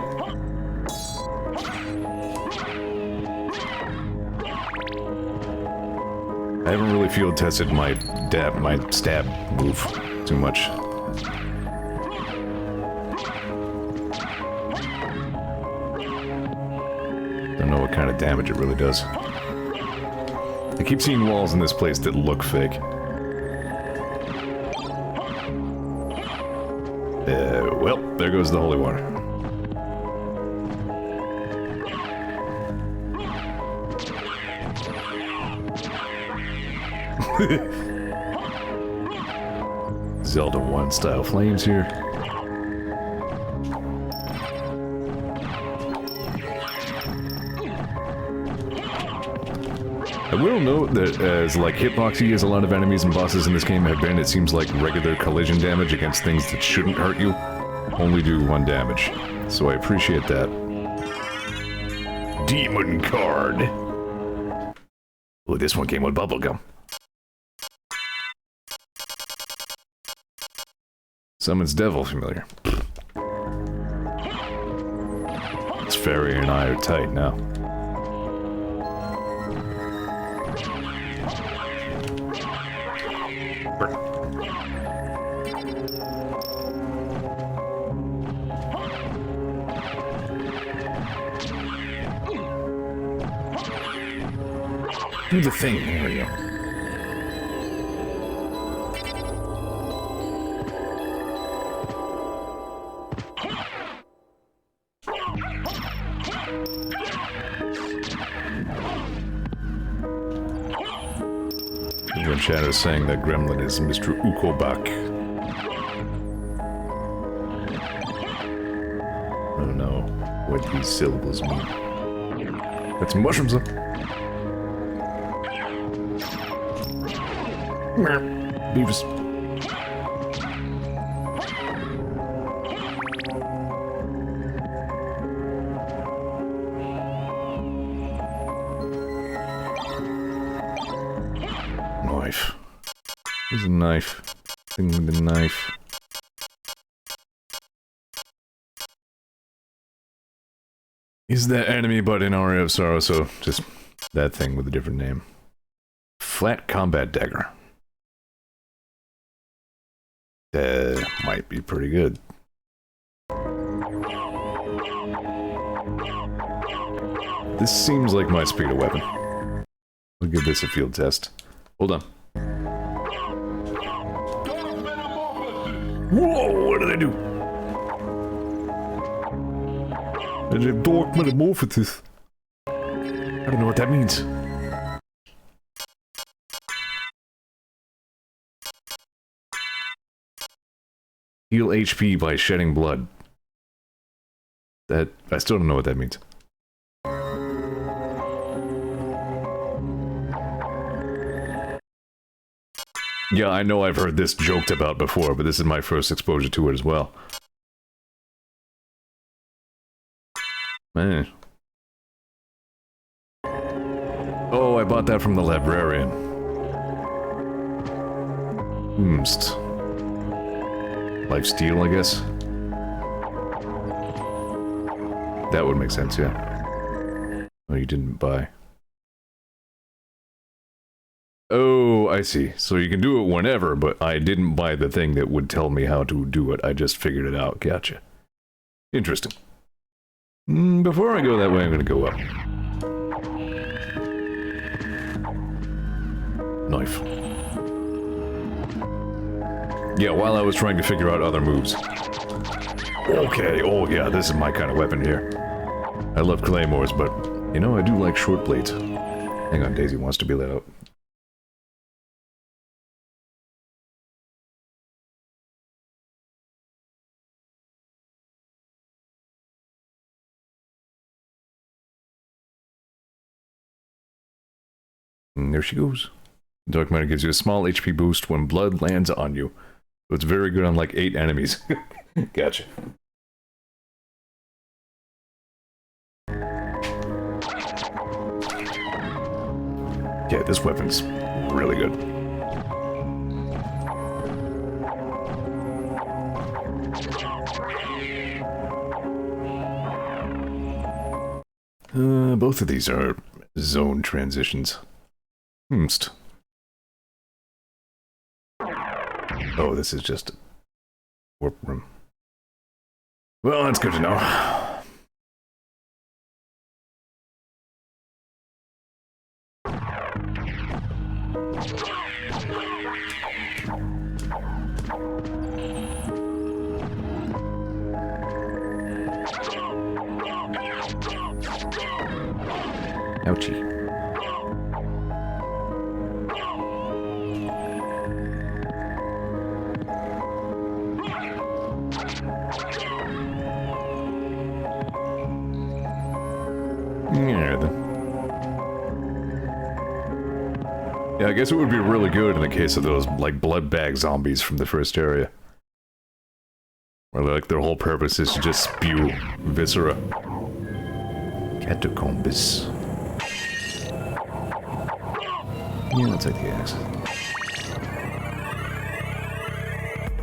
I haven't really field tested my stab move too much. Don't know what kind of damage it really does. I keep seeing walls in this place that look fake. Well, there goes the holy water. Zelda 1 style flames here. I will note that as like hitboxy as a lot of enemies and bosses in this game have been, it seems like regular collision damage against things that shouldn't hurt you only do 1 damage. So I appreciate that. Demon card. Oh, this one came with bubblegum. Summons devil familiar. Fairy and I are tight now. Do the thing, there we go. When chat is saying that gremlin is Mr. Ukobak. I don't know what these syllables mean. Got some mushrooms up. Beavis. Knife. There's a knife. Thing with a knife. Is that enemy but in Aria of Sorrow, so just that thing with a different name. Flat combat dagger. That might be pretty good. This seems like my speed of weapon. We'll give this a field test. Hold on. Whoa, what did I do? There's a dark metamorphosis. I don't know what that means. Heal HP by shedding blood. That... I still don't know what that means. Yeah, I know I've heard this joked about before, but this is my first exposure to it as well. Man. Oh, I bought that from the librarian. Lifesteal, I guess? That would make sense, yeah. Oh, you didn't buy. Oh, I see. So you can do it whenever, but I didn't buy the thing that would tell me how to do it. I just figured it out. Gotcha. Interesting. Before I go that way, I'm gonna go up. Knife. Yeah, while I was trying to figure out other moves. Okay, oh yeah, this is my kind of weapon here. I love claymores, but, you know, I do like short blades. Hang on, Daisy wants to be let out. And there she goes. Dark Matter gives you a small HP boost when blood lands on you. So it's very good on like 8 enemies. Gotcha. Yeah, this weapon's really good. Both of these are zone transitions. Oh, this is just a warp room. Well, that's good to know. Ouchie. Yeah, I guess it would be really good in the case of those, like, blood bag zombies from the first area. Where, like, their whole purpose is to just spew viscera. Catacombs. Yeah, let's take the axe.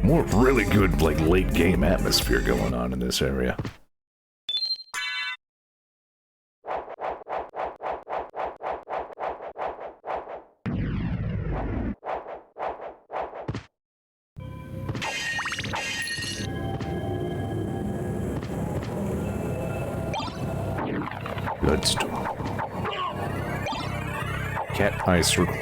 More really good, like, late-game atmosphere going on in this area. Bloodstone. Cat eye circle.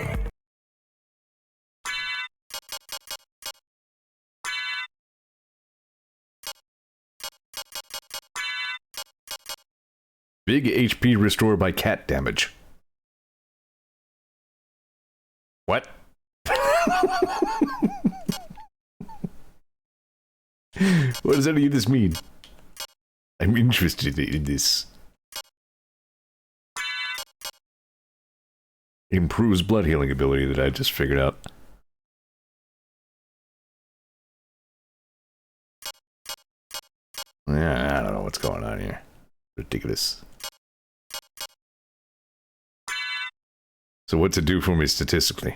Big HP restored by cat damage. What? What does any of this mean? I'm interested in this. Improves blood healing ability that I just figured out. Yeah, I don't know what's going on here. Ridiculous. So what's it do for me statistically?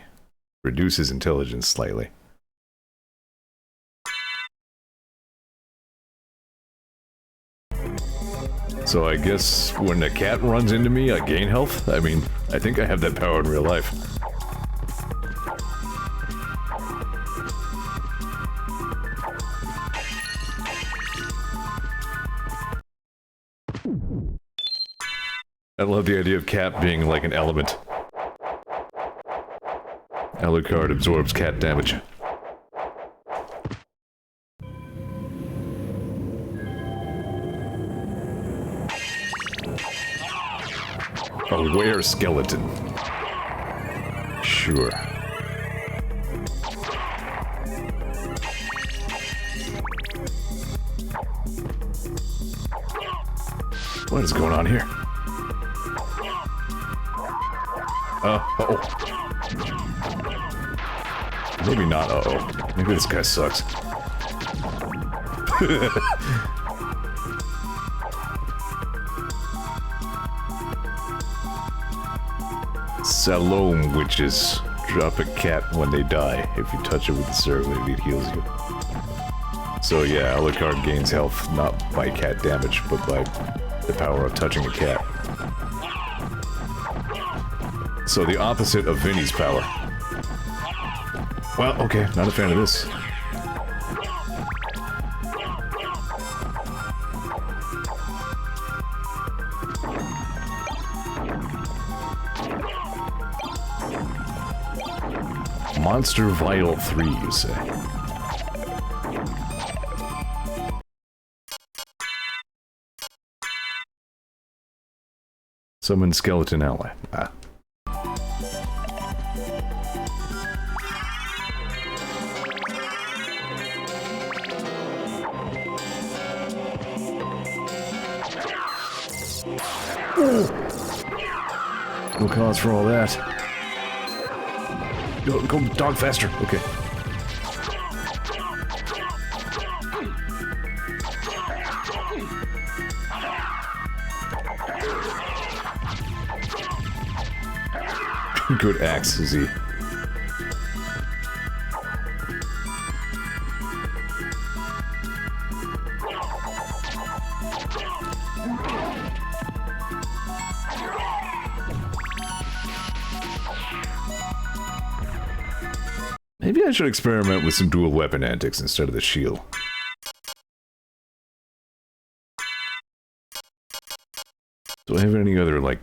Reduces intelligence slightly. So I guess when a cat runs into me, I gain health? I mean, I think I have that power in real life. I love the idea of cat being like an element. Alucard absorbs cat damage. A were skeleton. Sure. What is going on here? Uh-oh. Maybe not uh-oh. Maybe this guy sucks. Salome witches. Drop a cat when they die. If you touch it with the circle, it heals you. So yeah, Alucard gains health not by cat damage, but by the power of touching a cat. So the opposite of Vinny's power. Well, okay, not a fan of this. Monster Vial 3, you say? Summon skeleton ally. Ah. No cause for all that. Go dog faster. Okay. Good axe, Z. Maybe I should experiment with some dual weapon antics instead of the shield. Do I have any other, like,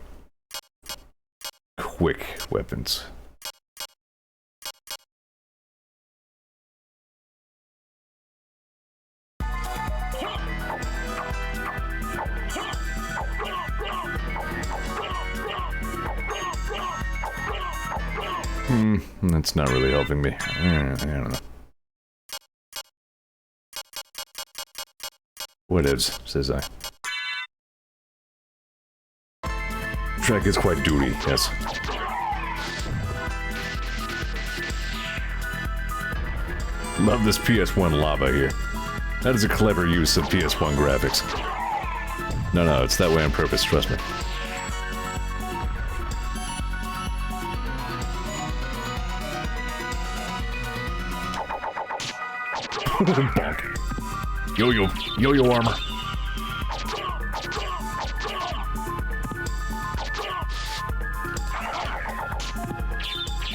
quick weapons? That's not really helping me. I don't know. Whatevs, says I. Track is quite duty, yes. Love this PS1 lava here. That is a clever use of PS1 graphics. No, it's that way on purpose, trust me. Bonk. Yo-yo armor.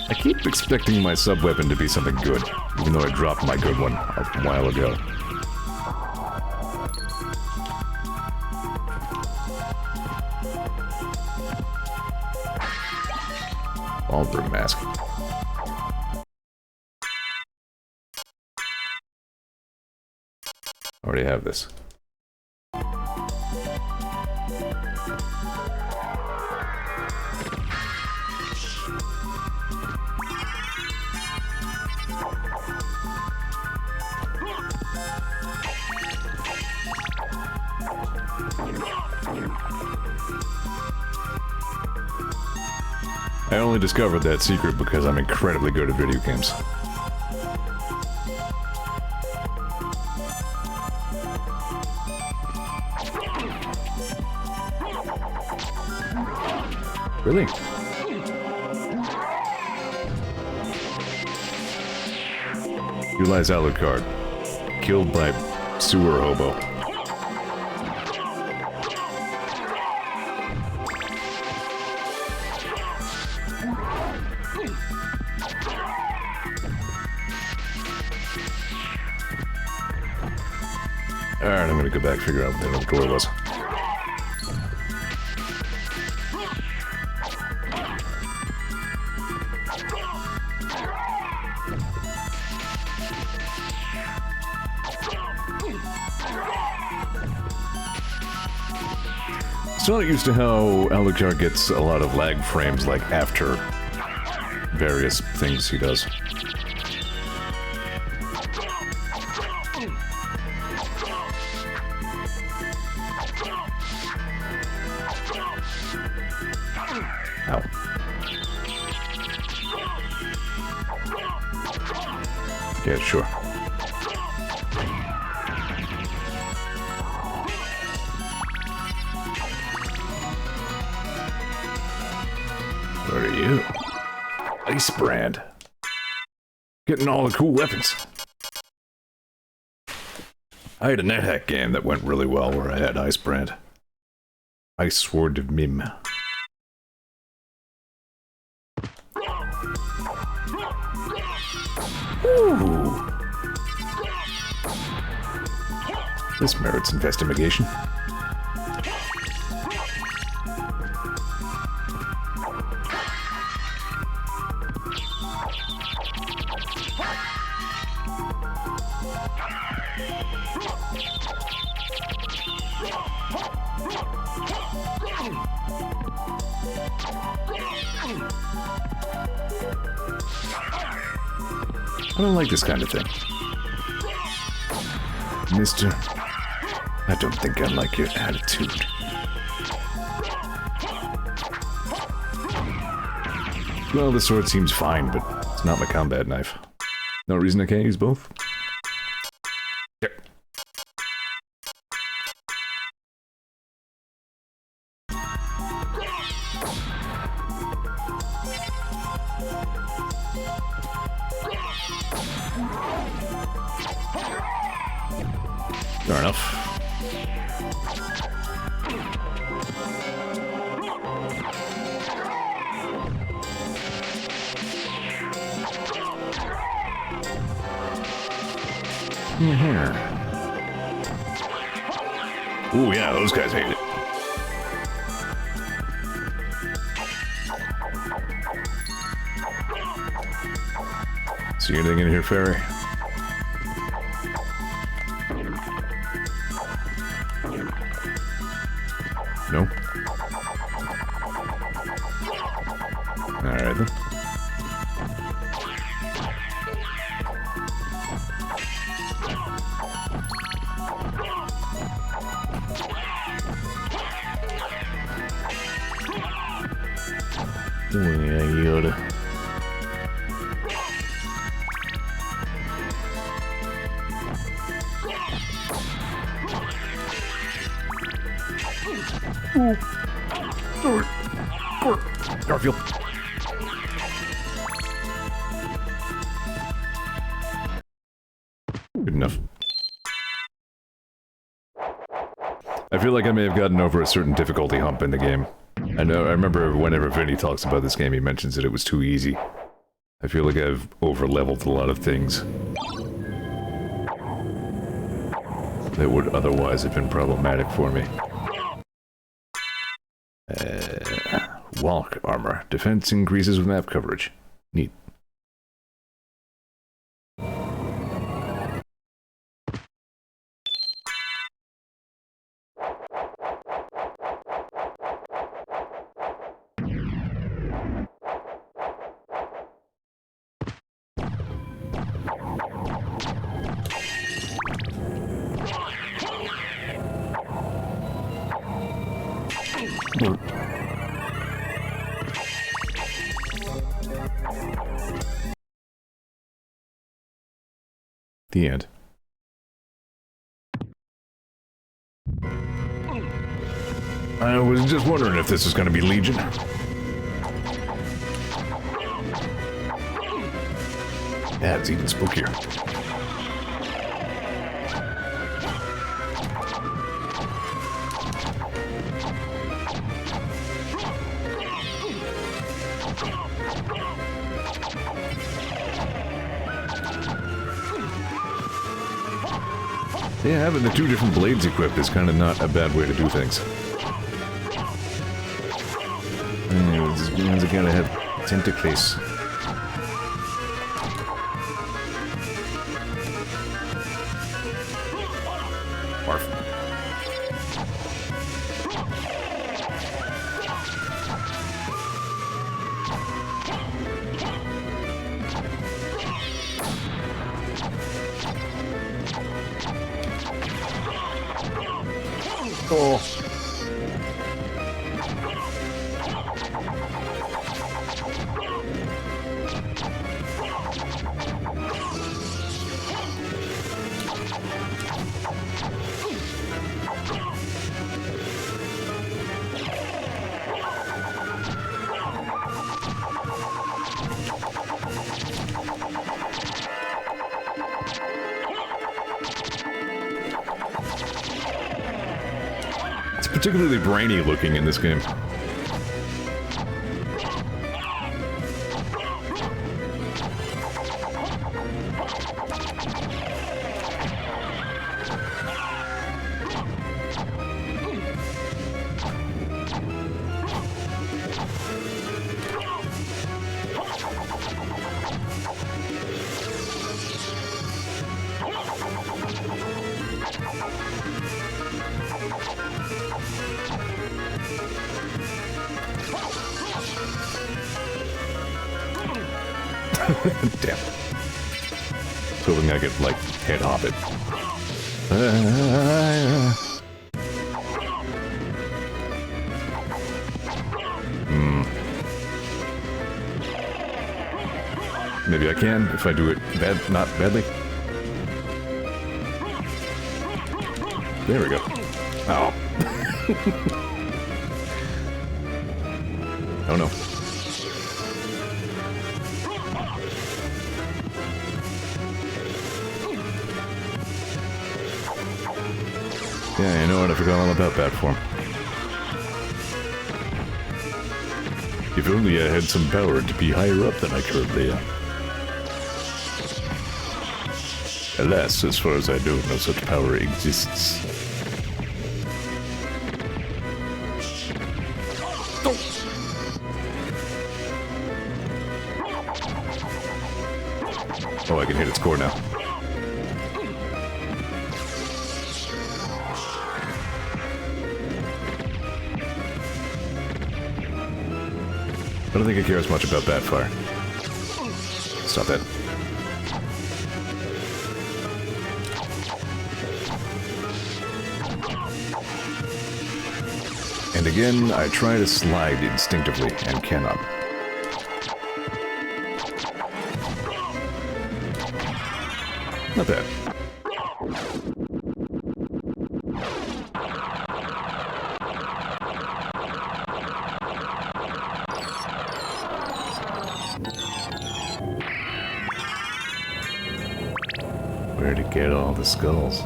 I keep expecting my sub-weapon to be something good, even though I dropped my good one a while ago. Ballroom mask. Already have this. I only discovered that secret because I'm incredibly good at video games. Really? Here lies Alucard, killed by sewer hobo. Alright, I'm gonna go back and figure out what that other door was. Still not used to how Alucard gets a lot of lag frames, like, after various things he does. Ow. Yeah, sure. What are you? Ice Brand. Getting all the cool weapons. I had a NetHack game that went really well where I had Ice Brand. Ice Sword of Mim. Ooh. This merits investigation. I don't like this kind of thing. Mister, I don't think I like your attitude. Well, the sword seems fine, but it's not my combat knife. No reason I can't use both? Yep. Fair enough. Here. Ooh, yeah, those guys hate it. See anything in here, Fairy? No? Alright then. Oh yeah, Yoda. Garfield. Good enough. I feel like I may have gotten over a certain difficulty hump in the game. I remember whenever Vinny talks about this game, he mentions that it was too easy. I feel like I've over-leveled a lot of things that would otherwise have been problematic for me. bulk armor. Defense increases with map coverage. Neat. The end. I was just wondering if this is going to be Legion. Yeah, it's even spookier. Yeah, having the two different blades equipped is kind of not a bad way to do things. This means I gotta have tentacles. Barf. Oh. It's particularly brainy looking in this game. Damn. So we're gonna get, like, head hobbit. Maybe I can, if I do it not badly. There we go. Oh. Oh no. Yeah, you know what? I forgot all about that form. If only I had some power to be higher up than I currently am. Alas, as far as I know, no such power exists. Oh, I can hit its core now. I don't think I care as much about bat fire. Stop that. And again, I try to slide instinctively and cannot. Not bad. Where to get all the skulls?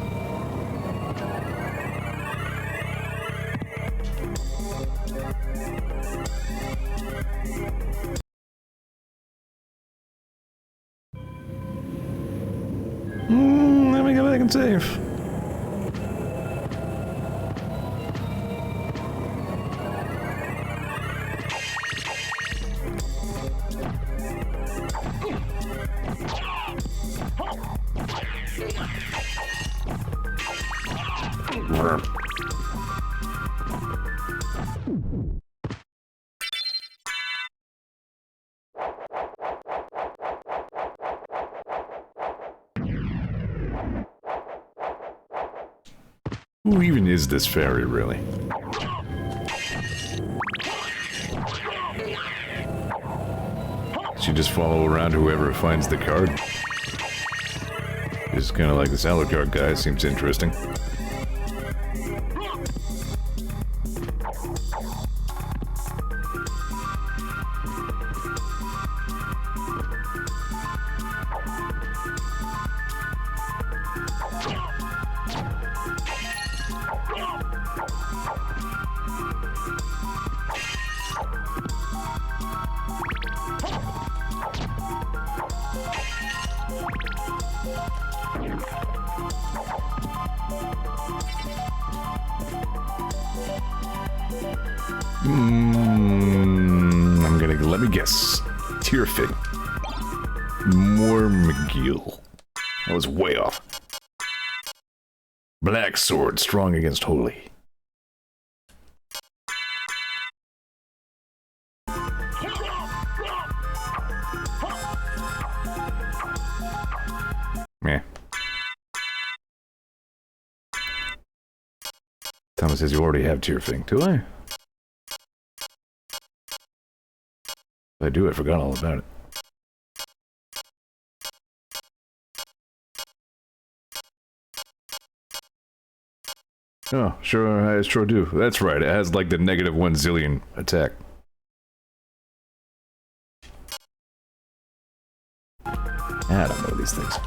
Let me go back and save. Who even is this fairy, really? She just follow around whoever finds the card? Just kind of like the salad card guy, seems interesting. Let me guess. Tearfig. More McGill. I was way off. Black sword, strong against holy. Meh. Thomas says you already have Tearfig. Do I? If I do, I forgot all about it. Oh, sure, I sure do. That's right, it has like the -1 zillion attack. I don't know these things.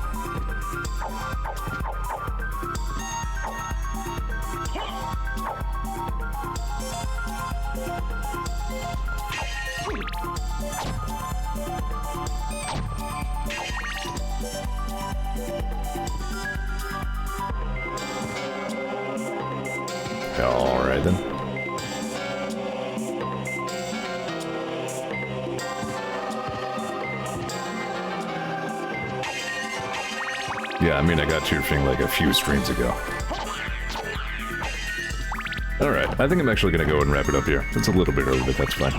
Alright then. Yeah, I mean, I got Tearfig like a few streams ago. Alright, I think I'm actually gonna go and wrap it up here. It's a little bit early, but that's fine.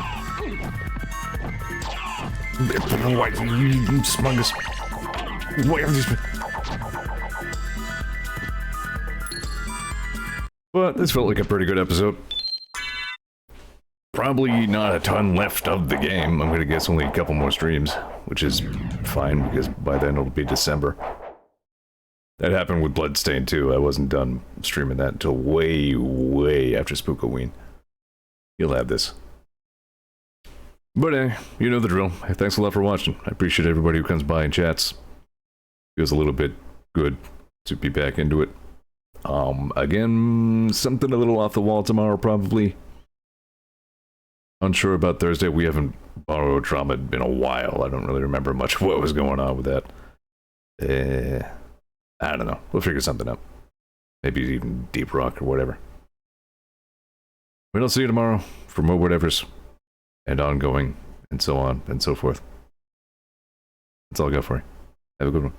What, you smungus? What are these? But this felt like a pretty good episode. Probably not a ton left of the game. I'm gonna guess only a couple more streams, which is fine because by then it'll be December. That happened with Bloodstained too. I wasn't done streaming that until way after Spookoween. You'll have this. But you know the drill. Thanks a lot for watching. I appreciate everybody who comes by and chats. Feels a little bit good to be back into it. Again, something a little off the wall tomorrow, probably. Unsure about Thursday. We haven't borrowed drama in a while. I don't really remember much of what was going on with that. I don't know. We'll figure something out. Maybe even Deep Rock or whatever. We'll see you tomorrow for more whatevers. And ongoing, and so on, and so forth. That's all I got for you. Have a good one.